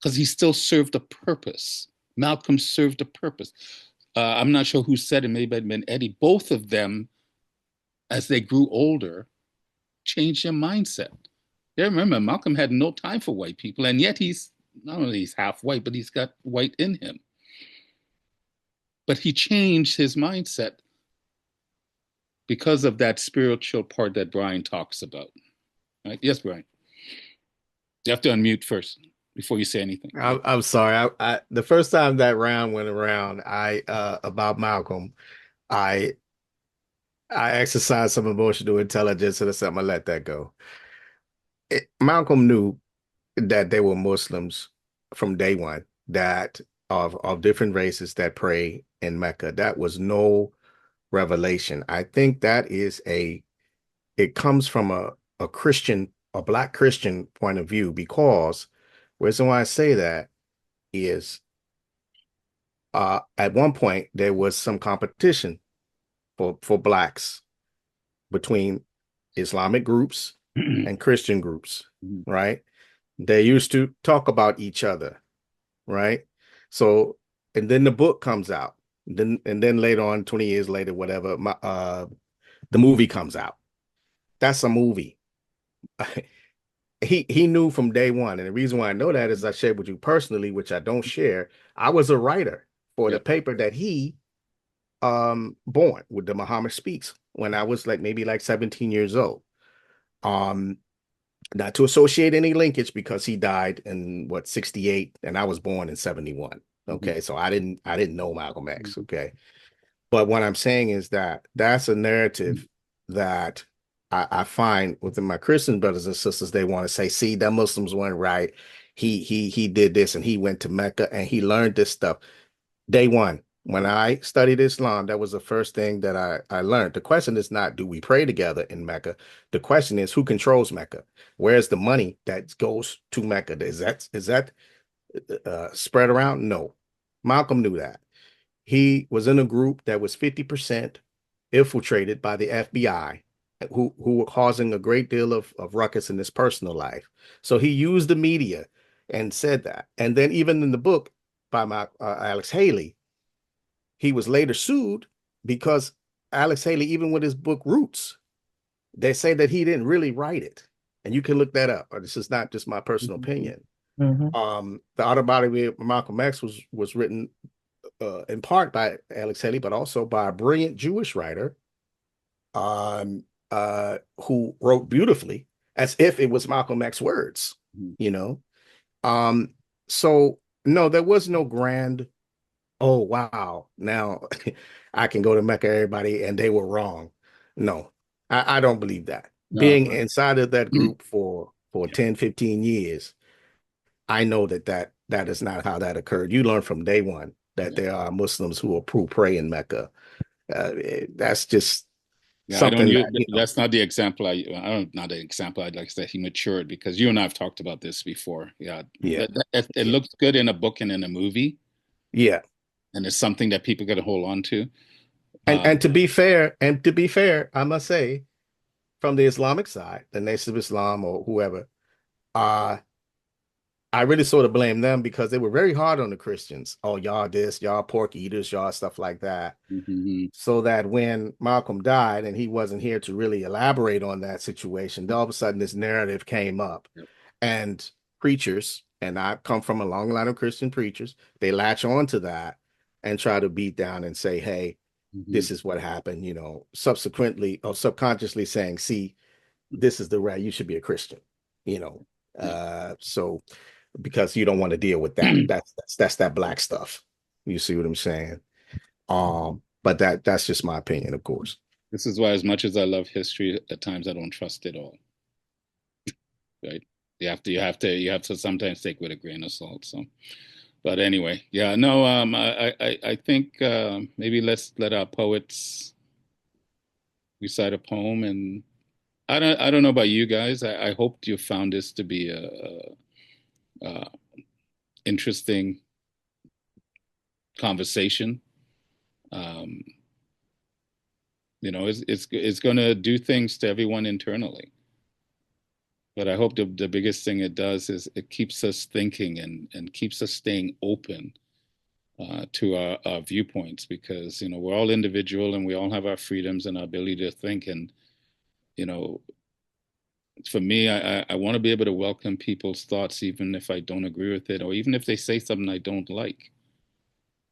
he still served a purpose. Malcolm served a purpose. I'm not sure who said it, maybe it had been Eddy. Both of them, as they grew older, changed their mindset. Yeah, remember, Malcolm had no time for white people, and yet he's not only he's half white, but he's got white in him. But he changed his mindset because of that spiritual part that Brian talks about. Right? Yes, Brian. You have to unmute first before you say anything. I'm sorry. The first time that round went around, about Malcolm, I exercised some emotional intelligence and I said, I'm gonna let that go. Malcolm knew that they were Muslims from day one, that of different races that pray in Mecca. That was no revelation. I think that is it comes from a Christian, a Black Christian point of view, because the reason why I say that is at one point there was some competition for Blacks between Islamic groups and Christian groups, right? They used to talk about each other, right? So, and then the book comes out. And then later on, 20 years later, whatever, the movie comes out. That's a movie. He knew from day one. And the reason why I know that is I shared with you personally, which I don't share. I was a writer for the paper that he born with, the Muhammad Speaks, when I was maybe 17 years old. Not to associate any linkage, because he died in 68 and I was born in 71. Okay. So I didn't know Malcolm X. Okay. But what I'm saying is that that's a narrative that I find within my Christian brothers and sisters. They want to say, see, the Muslims weren't right. He did this and he went to Mecca and he learned this stuff. Day one, when I studied Islam, that was the first thing that I learned. The question is not, do we pray together in Mecca? The question is, who controls Mecca? Where's the money that goes to Mecca? Is that spread around? No. Malcolm knew that. He was in a group that was 50% infiltrated by the FBI, who were causing a great deal of ruckus in his personal life. So he used the media and said that. And then even in the book by Alex Haley, he was later sued because Alex Haley, even with his book Roots, they say that he didn't really write it. And you can look that up. This is not just my personal opinion. The autobiography of Malcolm X was written in part by Alex Haley, but also by a brilliant Jewish writer who wrote beautifully, as if it was Malcolm X words, you know? So no, there was no grand, oh, wow, now I can go to Mecca, everybody, and they were wrong. No, I don't believe that. No. Being inside of that group for 10, 15 years, I know that is not how that occurred. You learn from day one that there are Muslims who pray in Mecca. That's just something that's not the example. Not an example. I'd like to say he matured, because you and I have talked about this before. Yeah. It looks good in a book and in a movie. Yeah. And it's something that people got to hold on to. And to be fair, I must say, from the Islamic side, the Nation of Islam or whoever, I really sort of blame them, because they were very hard on the Christians. Oh, y'all this, y'all pork eaters, y'all stuff like that. So that when Malcolm died and he wasn't here to really elaborate on that situation, all of a sudden this narrative came up. And preachers, and I come from a long line of Christian preachers, they latch on to that and try to beat down and say, hey, this is what happened, subsequently or subconsciously saying, see, this is the way you should be a Christian, so because you don't want to deal with that. That's that Black stuff. You see what I'm saying? But that's just my opinion, of course. This is why, as much as I love history, at times I don't trust it all. Right? you have to sometimes take with a grain of salt. So, but anyway, yeah, no, I think maybe let's let our poets recite a poem, and I don't know about you guys. I hope you found this to be a interesting conversation. You know, it's going to do things to everyone internally. But I hope the biggest thing it does is it keeps us thinking and keeps us staying open to our viewpoints, because, you know, we're all individual and we all have our freedoms and our ability to think. And, you know, for me, I want to be able to welcome people's thoughts, even if I don't agree with it, or even if they say something I don't like.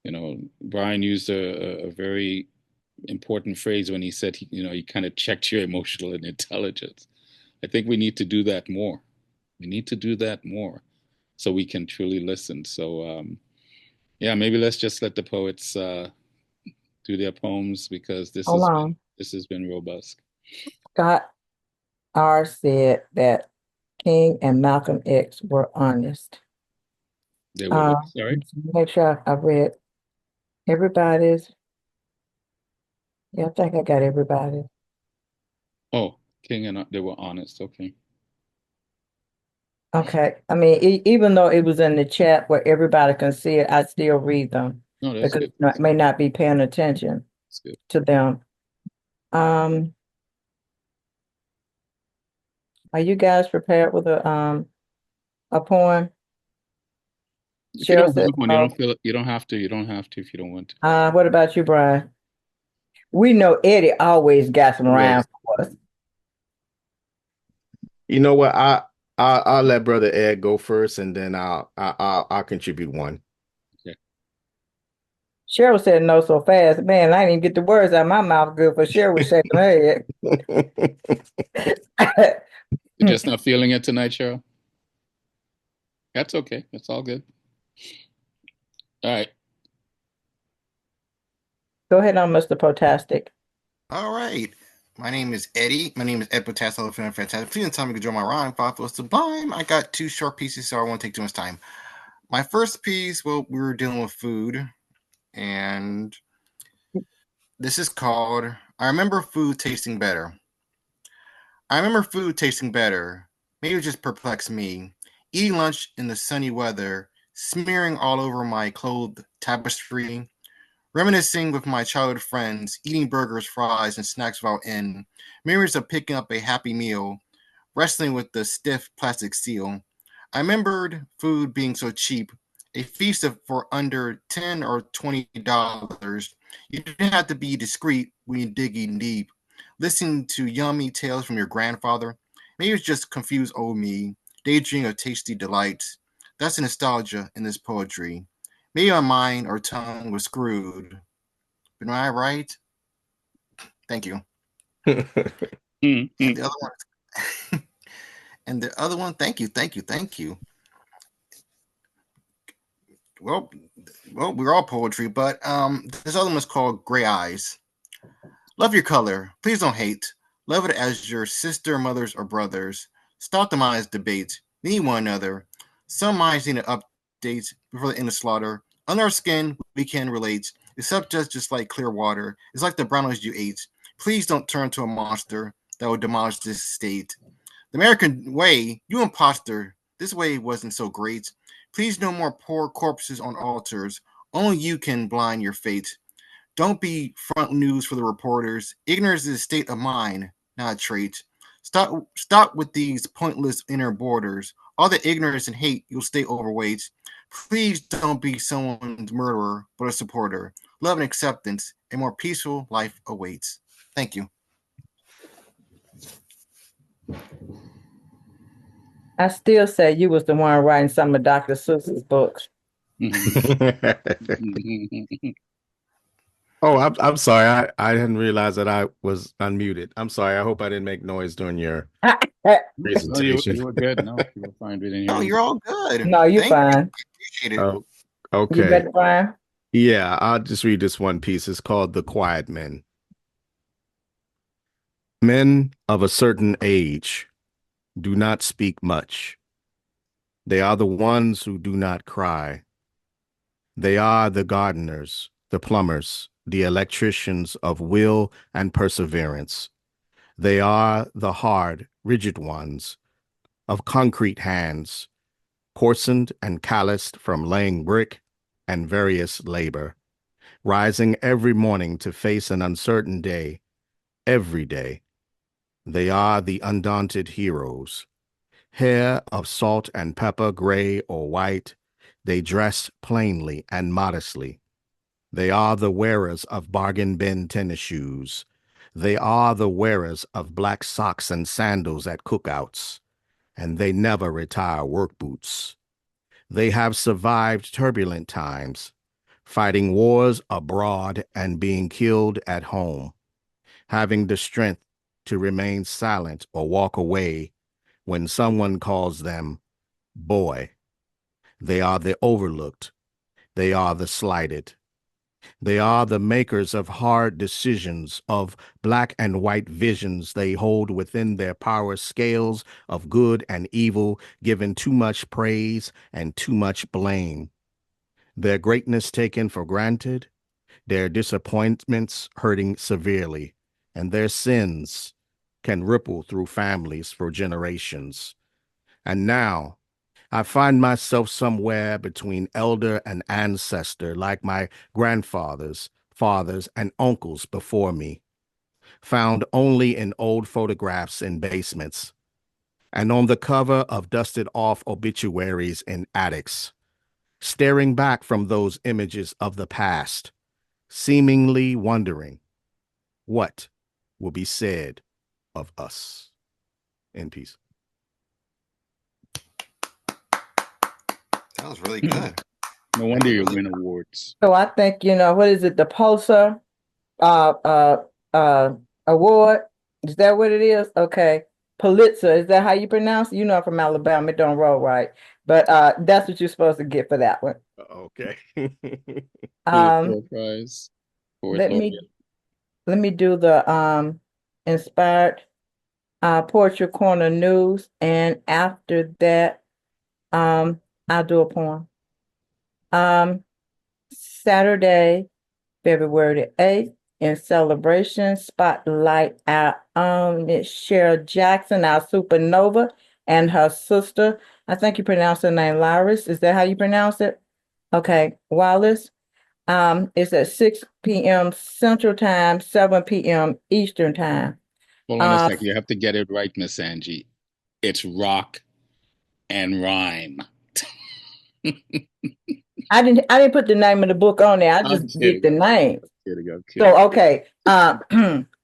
You know, Brian used a very important phrase when he said, you know, you kind of checked your emotional intelligence. I think we need to do that more. We need to do that more so we can truly listen. So, yeah, maybe let's just let the poets do their poems, because Hold on. this has been robust. Scott R. said that King and Malcolm X were honest. They were what? Sorry? Make sure I read everybody's. Yeah, I think I got everybody. Oh, King and they were honest. Okay. Okay. I mean, even though it was in the chat where everybody can see it, I still read them No, that's because good. I may not be paying attention That's good. to them. Are you guys prepared with a poem? If you Cheryl don't said have one, no. you don't have to if you don't want to. What about you, Brian? We know Eddie always got some rhymes for us. You know what? I'll let Brother Ed go first, and then I'll contribute one. Okay. Cheryl said no so fast. Man, I didn't even get the words out of my mouth good for Cheryl was shaking her head. You're just not feeling it tonight, Cheryl? That's okay. That's all good. All right. Go ahead on, Mr. Potastic. All right. My name is Eddie. My name is Ed Potastic. Fantastic. Please tell me to join my rhyme. Five was sublime. I got two short pieces, so I won't take too much time. My first piece, well, we were dealing with food, and this is called I Remember Food Tasting Better. I remember food tasting better. Maybe it just perplexed me. Eating lunch in the sunny weather, smearing all over my clothed tapestry, reminiscing with my childhood friends, eating burgers, fries, and snacks without end, memories of picking up a happy meal, wrestling with the stiff plastic seal. I remembered food being so cheap, a feast for under $10 or $20. You didn't have to be discreet when you digging deep. Listening to yummy tales from your grandfather, maybe it's just confused old me, daydreaming of tasty delights. That's the nostalgia in this poetry. Maybe my mind or tongue was screwed. But am I right? Thank you. And the other one, and the other one, thank you. Well, we're all poetry, but this other one is called Gray Eyes. Love your color. Please don't hate. Love it as your sister, mothers, or brothers. Stop the minds debate. Need one another. Some minds need an update before the end of slaughter. On our skin, we can relate. Except just like clear water. It's like the brownies you ate. Please don't turn to a monster that will demolish this state. The American way, you imposter. This way wasn't so great. Please no more poor corpses on altars. Only you can blind your fate. Don't be front news for the reporters. Ignorance is a state of mind, not a trait. Stop with these pointless inner borders. All the ignorance and hate, you'll stay overweight. Please don't be someone's murderer, but a supporter. Love and acceptance, a more peaceful life awaits. Thank you. I still say you was the one writing some of Dr. Seuss's books. Oh, I'm sorry. I didn't realize that I was unmuted. I'm sorry. I hope I didn't make noise during your presentation. No, you were good. No, you were fine. We didn't hear No, you. you're all good. No, you're fine. Appreciate it. Oh, You okay. ready, Brian? Yeah, I'll just read this one piece. It's called The Quiet Men. Men of a certain age do not speak much. They are the ones who do not cry. They are the gardeners, the plumbers, the electricians of will and perseverance. They are the hard, rigid ones of concrete hands, coarsened and calloused from laying brick and various labor, rising every morning to face an uncertain day, every day. They are the undaunted heroes. Hair of salt and pepper, gray or white, they dress plainly and modestly. They are the wearers of bargain bin tennis shoes. They are the wearers of black socks and sandals at cookouts, and they never retire work boots. They have survived turbulent times, fighting wars abroad and being killed at home, having the strength to remain silent or walk away when someone calls them boy. They are the overlooked. They are the slighted. They are the makers of hard decisions, of black and white visions they hold within their power scales of good and evil, given too much praise and too much blame. Their greatness taken for granted, their disappointments hurting severely, and their sins can ripple through families for generations. And now, I find myself somewhere between elder and ancestor, like my grandfathers, fathers, and uncles before me, found only in old photographs in basements, and on the cover of dusted-off obituaries in attics, staring back from those images of the past, seemingly wondering what will be said of us. In peace. That was really good. No wonder you win awards. So I think, what is it? The Pulsar uh, uh, award. Is that what it is? Okay. Pulitzer. Is that how you pronounce it? I'm from Alabama. It don't roll right. But that's what you're supposed to get for that one. Okay. Um, Prize. let me do the inspired Poetry Corner news, and after that, I'll do a poem. Saturday, February the 8th, in celebration, spotlight our own Miss Chyrel Jackson, our supernova, and her sister. I think you pronounce her name Lyris. Is that how you pronounce it? Okay, Wallace. It's at 6 p.m. Central Time, 7 p.m. Eastern Time. Hold on a second. You have to get it right, Miss Anjie. It's rock and rhyme. I didn't put the name of the book on there. I just did the name. So okay.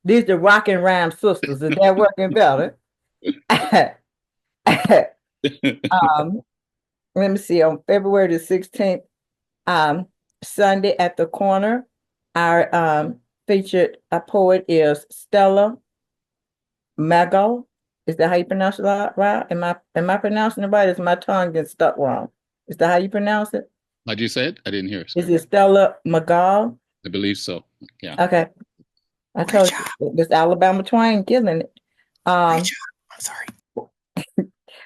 These the Rock and Rhyme Sisters. Is that working better? Let me see. On February the 16th, Sunday at the Corner, our featured poet is Stella Mago. Is that how you pronounce it right? Am I pronouncing it right? Is my tongue getting stuck wrong? Is that how you pronounce it? How'd you say it? I didn't hear it. Is it Stella Magal? I believe so. Yeah. Okay. I told you this Alabama twang killing it. I'm sorry.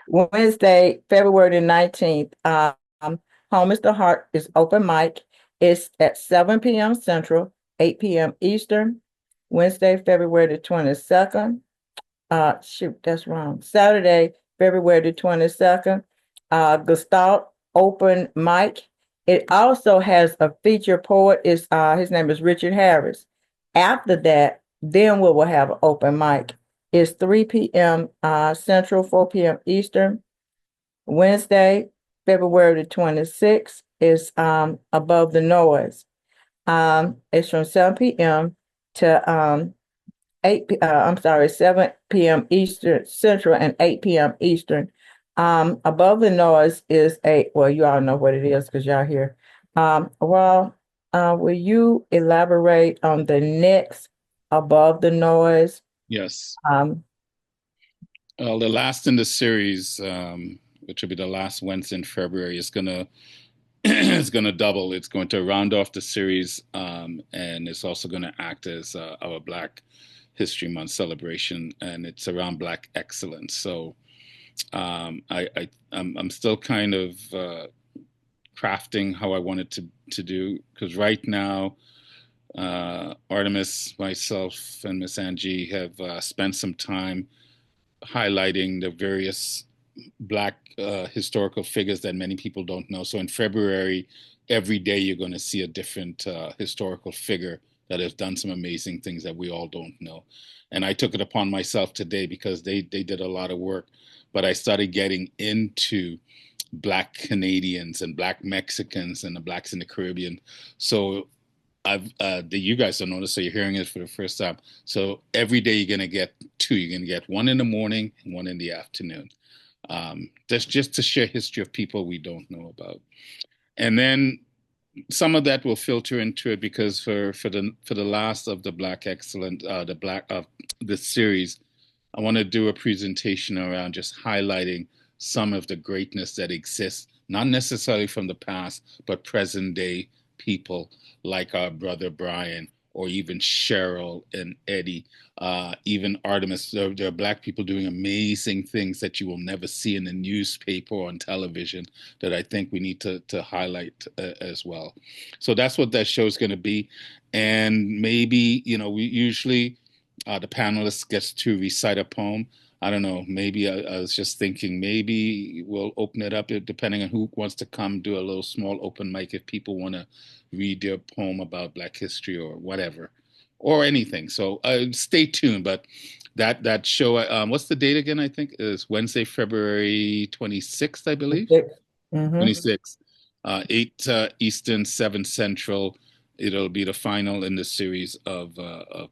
Wednesday, February the 19th, Home is the Heart is open mic. It's at 7 p.m. Central, 8 p.m. Eastern. Wednesday, February the 22nd. Shoot, that's wrong. Saturday, February the 22nd, Gestalt open mic. It also has a feature poet. His name is Richard Harris. After that, then we will have an open mic. It's 3 p.m. Central, 4 p.m. Eastern. Wednesday, February the 26th is Above the Noise. It's from 7 p.m. to 7 p.m. Eastern Central and 8 p.m. Eastern. Above the Noise is you all know what it is because y'all here. Will you elaborate on the next Above the Noise? Yes. The last in the series, which will be the last Wednesday in February, is gonna double. It's going to round off the series, and it's also going to act as our Black History Month celebration, and it's around Black excellence. So I'm still kind of crafting how I wanted to do, because right now, Artemis, myself, and Miss Anjie have spent some time highlighting the various Black historical figures that many people don't know. So in February, every day you're going to see a different historical figure that has done some amazing things that we all don't know. And I took it upon myself today, because they did a lot of work, but I started getting into Black Canadians and Black Mexicans and the Blacks in the Caribbean. So you guys don't know this, so you're hearing it for the first time. So every day you're gonna get two. You're gonna get one in the morning and one in the afternoon. That's just to share history of people we don't know about, and then some of that will filter into it, because for the last of the Black Excellent, the Black of this series, I want to do a presentation around just highlighting some of the greatness that exists, not necessarily from the past, but present day people like our brother Brian, or even Chyrel and Eddy, even Artemis. There are Black people doing amazing things that you will never see in the newspaper or on television, that I think we need to highlight as well. So that's what that show is going to be. And maybe, we usually, the panelist gets to recite a poem. I don't know, maybe I was just thinking, maybe we'll open it up, depending on who wants to come, do a little small open mic if people want to read their poem about Black history or whatever, or anything. So stay tuned. But that show, what's the date again? I think is Wednesday, February 26th, I believe. Mm-hmm. 26th, 8 Eastern, 7 Central. It'll be the final in the series of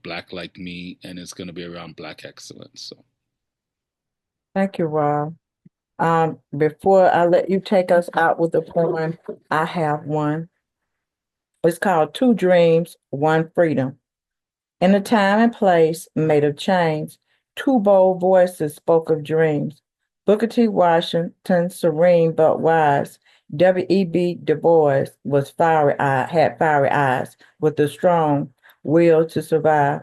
Black Like Me, and it's going to be around Black excellence. So, Thank you, Rob. Before I let you take us out with the poem, I have one. It's called Two Dreams, One Freedom. In a time and place made of change, two bold voices spoke of dreams. Booker T. Washington, serene but wise. W.E.B. Du Bois had fiery eyes with a strong will to survive.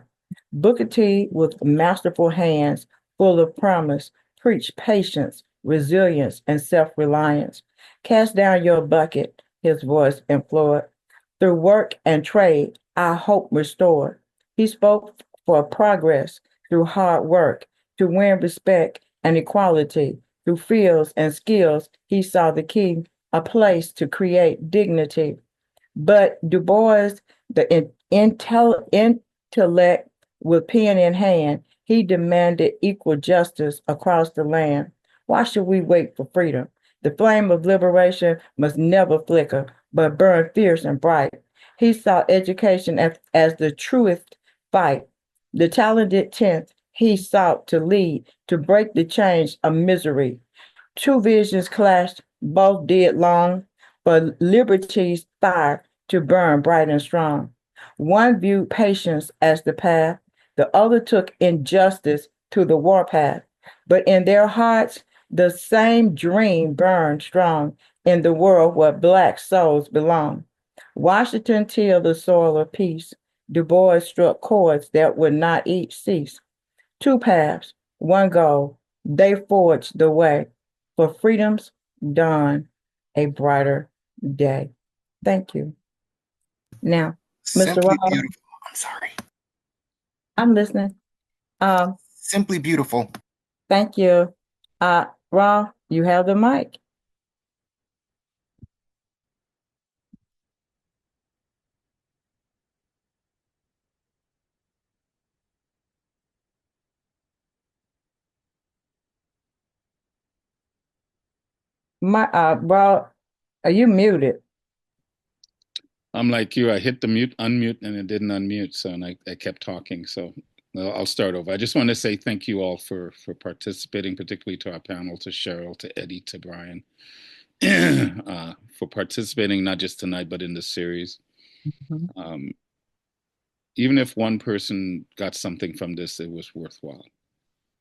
Booker T, with masterful hands full of promise, preached patience, resilience, and self-reliance. Cast down your bucket, his voice implored. Through work and trade, our hope restored. He spoke for progress through hard work to win respect and equality. Through fields and skills, he saw the key, a place to create dignity. But Du Bois, the intellect with pen in hand, he demanded equal justice across the land. Why should we wait for freedom? The flame of liberation must never flicker, but burn fierce and bright. He saw education as the truest fight. The talented tenth he sought to lead, to break the chains of misery. Two visions clashed, both did long, for liberty's fire to burn bright and strong. One viewed patience as the path, the other took injustice to the warpath. But in their hearts, the same dream burned strong in the world where Black souls belong. Washington tilled the soil of peace. Du Bois struck chords that would not each cease. Two paths, one goal, they forged the way for freedom's dawn, a brighter day. Thank you. Now, Mr. Simply Rawle, beautiful. I'm sorry. I'm listening. Simply beautiful. Thank you. Rawle, you have the mic. Rawle, are you muted? I'm like you. I hit the unmute, and it didn't unmute. So, and I kept talking. So, I'll start over. I just want to say thank you all for participating, particularly to our panel, to Chyrel, to Eddy, to Brian, for participating not just tonight, but in the series. Mm-hmm. Even if one person got something from this, it was worthwhile.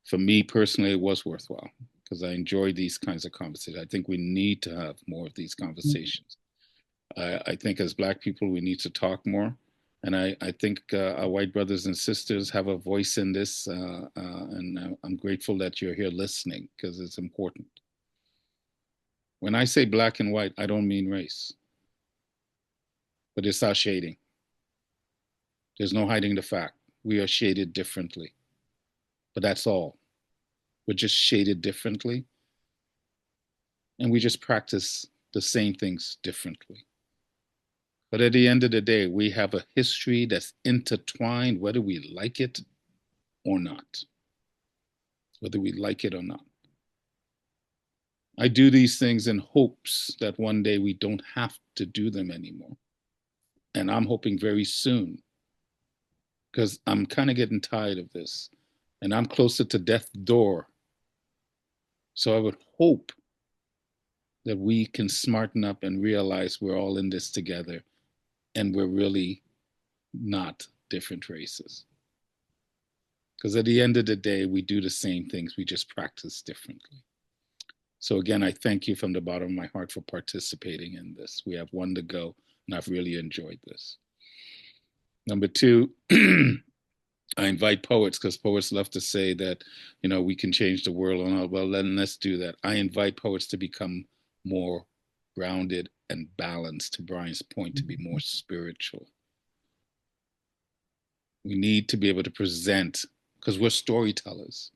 For me personally, it was worthwhile, because I enjoy these kinds of conversations. I think we need to have more of these conversations. I think as Black people, we need to talk more. And I think our white brothers and sisters have a voice in this, and I'm grateful that you're here listening because it's important. When I say black and white, I don't mean race, but it's our shading. There's no hiding the fact. We are shaded differently, but that's all. We're just shaded differently, and we just practice the same things differently. But at the end of the day, we have a history that's intertwined, whether we like it or not. Whether we like it or not. I do these things in hopes that one day we don't have to do them anymore. And I'm hoping very soon, because I'm kind of getting tired of this. And I'm closer to death's door. So I would hope that we can smarten up and realize we're all in this together and we're really not different races. Because at the end of the day, we do the same things, we just practice differently. So again, I thank you from the bottom of my heart for participating in this. We have one to go, and I've really enjoyed this. Number two, I invite poets, because poets love to say that, you know, we can change the world and all. Well, then let's do that. I invite poets to become more grounded and balanced, to Brian's point, to be more spiritual. We need to be able to present, because we're storytellers.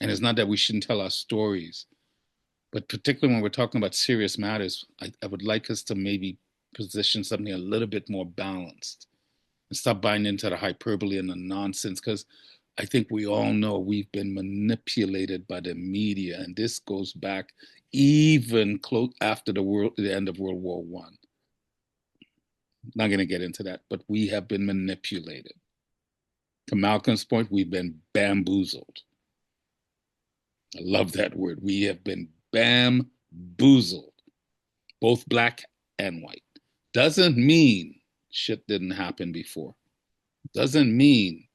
And it's not that we shouldn't tell our stories, but particularly when we're talking about serious matters, I would like us to maybe position something a little bit more balanced and stop buying into the hyperbole and the nonsense, because I think we all know we've been manipulated by the media, and this goes back even close after the end of World War I. Not going to get into that, but we have been manipulated. To Malcolm's point, we've been bamboozled. I love that word. We have been bamboozled, both black and white. Doesn't mean shit didn't happen before. Doesn't mean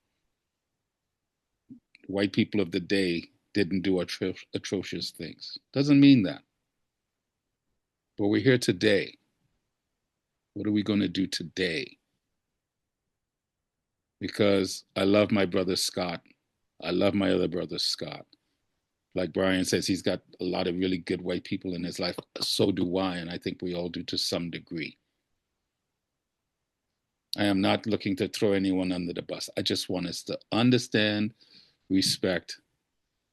white people of the day didn't do atrocious things. Doesn't mean that. But we're here today. What are we going to do today? Because I love my brother Scott. I love my other brother Scott. Like Brian says, he's got a lot of really good white people in his life. So do I, and I think we all do to some degree. I am not looking to throw anyone under the bus. I just want us to understand, respect,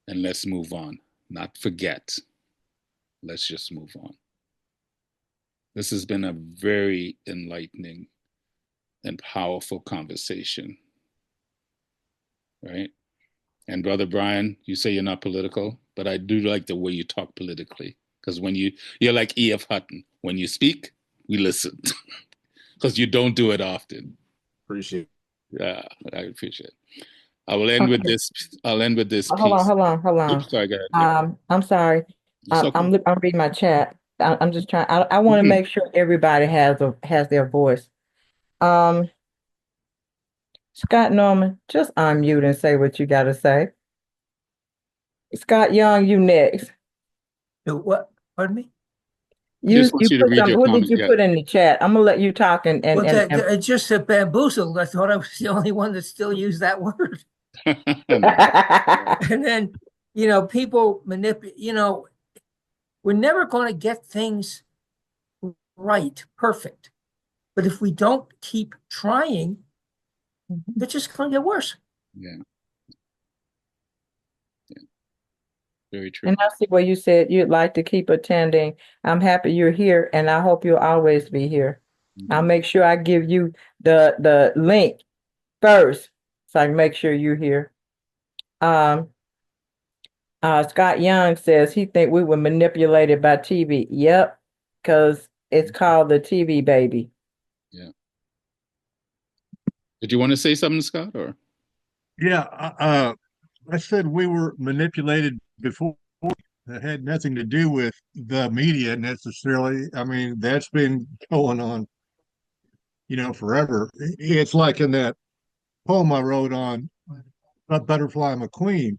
and let's move on. Not forget. Let's just move on. This has been a very enlightening and powerful conversation, right? And Brother Brian, you say you're not political, but I do like the way you talk politically, because when you're like E.F. Hutton. When you speak, we listen, because you don't do it often. Appreciate it. Yeah, I appreciate it. I will end with this. I'll end with this piece. Hold on. Oops, sorry, go ahead. I'm sorry. Okay. I'm reading my chat. I'm just trying. I want to make sure everybody has their voice. Scott Norman, just unmute and say what you got to say. Scott Young, you next. What? Pardon me? Just want you to read your what comment. did you put in the chat? I'm gonna let you talk and It's just a bamboozled. I thought I was the only one that still used that word. And then, people manipulate. We're never going to get things right, perfect. But if we don't keep trying, it's just going to get worse. Yeah. Very true. And I see where you said you'd like to keep attending. I'm happy you're here, and I hope you'll always be here. I'll make sure I give you the link first, so I can make sure you're here. Scott Young says he think we were manipulated by TV. Yep, because it's called the TV baby. Yeah. Did you want to say something, Scott? Or yeah, I said we were manipulated before. That had nothing to do with the media necessarily. I mean, that's been going on, forever. It's like in that poem I wrote on Butterfly McQueen.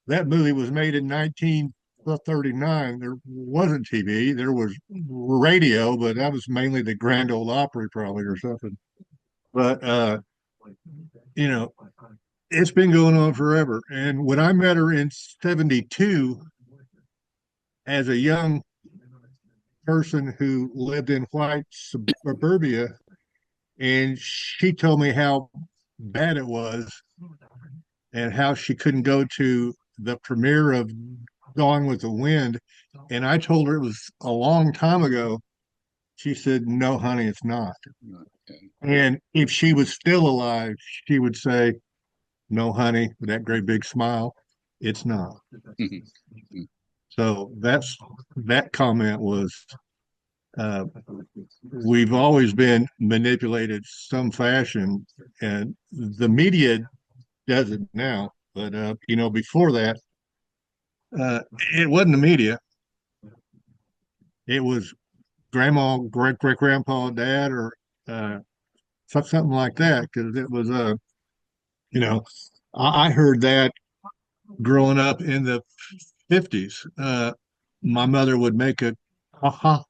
That movie was made in 1939. There wasn't TV. There was radio, but that was mainly the Grand Ole Opry probably or something. But you know, it's been going on forever. And when I met her in 72 as a young person who lived in white suburbia, and she told me how bad it was and how she couldn't go to the premiere of Gone with the Wind. And I told her it was a long time ago. She said, "No, honey, it's not." And if she was still alive, she would say, "No, honey," with that great big smile, "it's not." So that comment was, uh, we've always been manipulated some fashion, and the media does it now. But before that, uh, it wasn't the media. It was grandma, great great grandpa, dad, or uh, something like that. Because it was, you know, I heard that growing up in the 50s. My mother would make a ha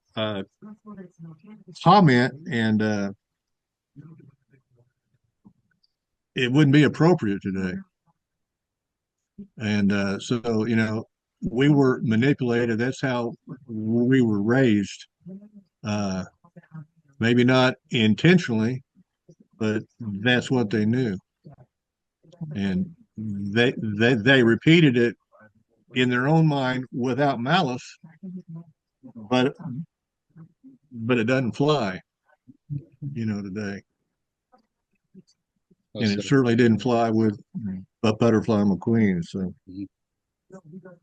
comment, and it wouldn't be appropriate today. And so, we were manipulated. That's how we were raised. Uh, Maybe not intentionally, but that's what they knew. And they repeated it in their own mind without malice, but it doesn't fly, today. And it certainly didn't fly with Butterfly McQueen. So,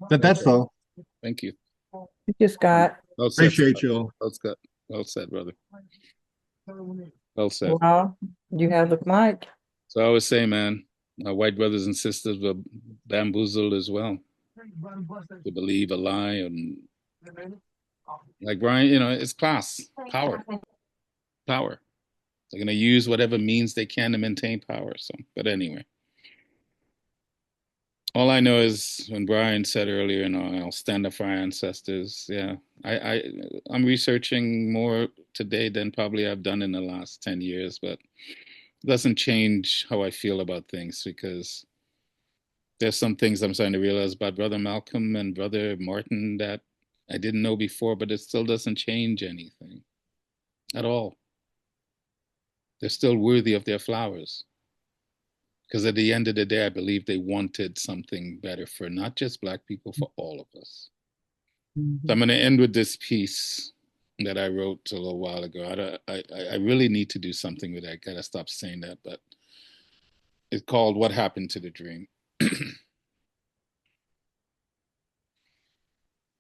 but that's all. Thank you. Thank you, Scott. Well said, Appreciate Scott. y'all. Well said, brother. Well said. Well, you have the mic. So I always say, man, our white brothers and sisters were bamboozled as well to believe a lie. And like Brian, it's class, power. They're going to use whatever means they can to maintain power. So, but anyway, all I know is when Brian said earlier, I'll stand up for our ancestors. Yeah, I'm researching more today than probably I've done in the last 10 years, but it doesn't change how I feel about things, because there's some things I'm starting to realize about Brother Malcolm and Brother Martin that I didn't know before, but it still doesn't change anything at all. They're still worthy of their flowers. Because at the end of the day, I believe they wanted something better for not just Black people, for all of us. So I'm going to end with this piece that I wrote a little while ago. I really need to do something with that. I got to stop saying that, but it's called "What Happened to the Dream."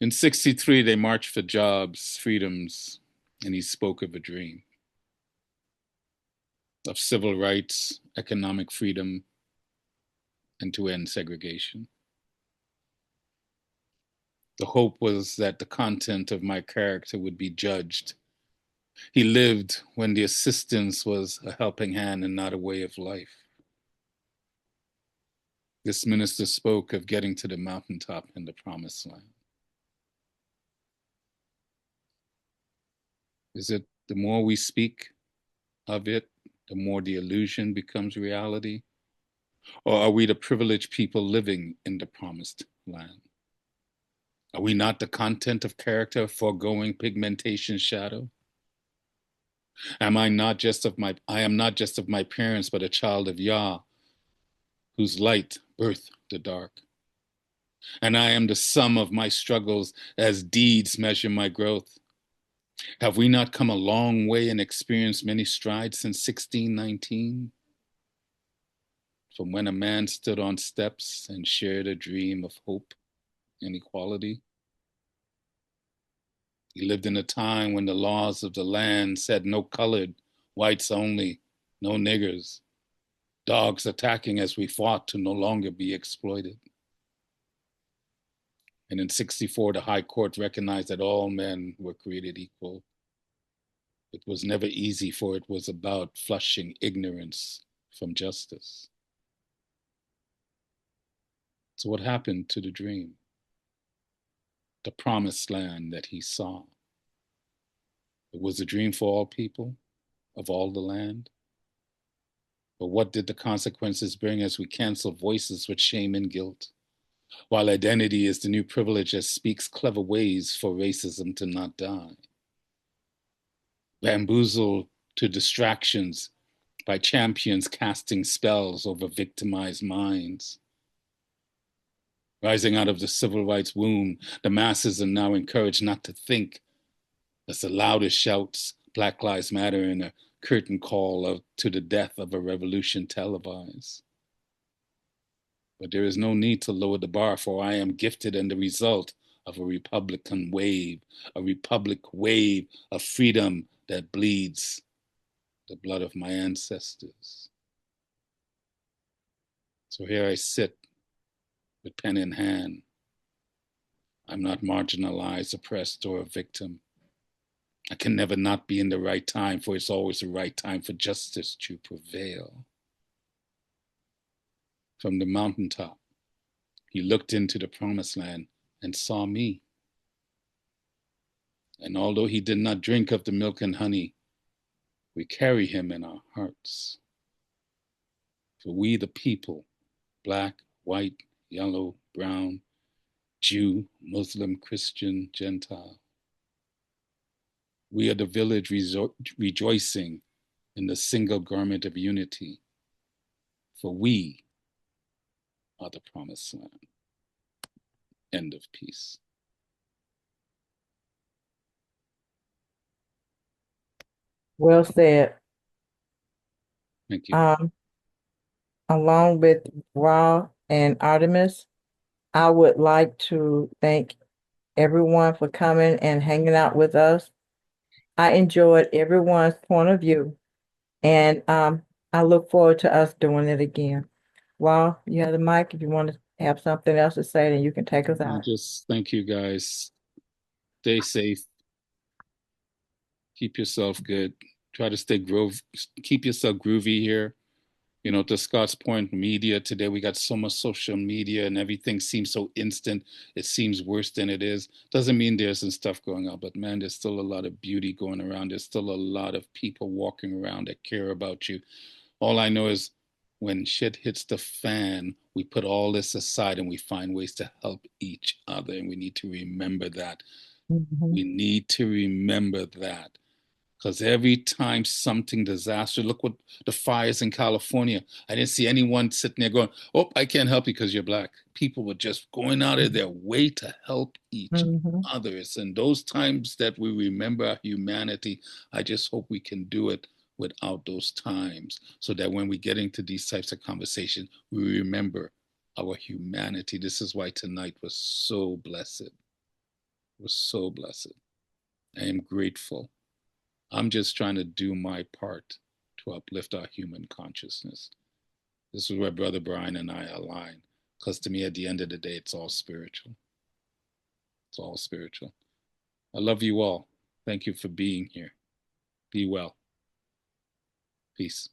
In '63, they marched for jobs, freedoms, and he spoke of a dream of civil rights, economic freedom, and to end segregation. The hope was that the content of my character would be judged. He lived when the assistance was a helping hand and not a way of life. This minister spoke of getting to the mountaintop in the promised land. Is it the more we speak of it, the more the illusion becomes reality? Or are we the privileged people living in the promised land? Are we not the content of character, foregoing pigmentation shadow? I am not just of my parents, but a child of Yah, whose light birthed the dark. And I am the sum of my struggles as deeds measure my growth. Have we not come a long way and experienced many strides since 1619? From when a man stood on steps and shared a dream of hope and equality. He lived in a time when the laws of the land said no colored, whites only, no niggers, dogs attacking as we fought to no longer be exploited. And in '64, the High Court recognized that all men were created equal. It was never easy, for it was about flushing ignorance from justice. So what happened to the dream? The promised land that he saw. It was a dream for all people of all the land. But what did the consequences bring as we cancel voices with shame and guilt? While identity is the new privilege that speaks clever ways for racism to not die. Bamboozled to distractions by champions casting spells over victimized minds. Rising out of the civil rights womb, the masses are now encouraged not to think, as the loudest shouts Black Lives Matter in a curtain call to the death of a revolution televised. But there is no need to lower the bar, for I am gifted in the result of a Republican wave, a republic wave of freedom that bleeds the blood of my ancestors. So here I sit with pen in hand. I'm not marginalized, oppressed, or a victim. I can never not be in the right time, for it's always the right time for justice to prevail. From the mountaintop, he looked into the promised land and saw me. And although he did not drink of the milk and honey, we carry him in our hearts. For we the people, black, white, yellow, brown, Jew, Muslim, Christian, Gentile. We are the village rejoicing in the single garment of unity. For we are the promised land. End of peace. Well said. Thank you. Along with Rawle and Artemis, I would like to thank everyone for coming and hanging out with us. I enjoyed everyone's point of view, and I look forward to us doing it again. Rawle, you have the mic. If you want to have something else to say, then you can take us I out. just thank you guys. Stay safe. Keep yourself good. Try to keep yourself groovy here. You know, to Scott's point, media today, we got so much social media and everything seems so instant. It seems worse than it is. Doesn't mean there isn't stuff going on, but man, there's still a lot of beauty going around. There's still a lot of people walking around that care about you. All I know is when shit hits the fan, we put all this aside and we find ways to help each other. And we need to remember that. We need to remember that. Because every time something disaster, look what the fires in California. I didn't see anyone sitting there going, "Oh, I can't help you because you're black." People were just going out of their way to help each others. And those times that we remember our humanity, I just hope we can do it without those times, so that when we get into these types of conversations, we remember our humanity. This is why tonight was so blessed. It was so blessed. I am grateful. I'm just trying to do my part to uplift our human consciousness. This is where Brother Brian and I align. Because to me, at the end of the day, it's all spiritual. It's all spiritual. I love you all. Thank you for being here. Be well. Peace.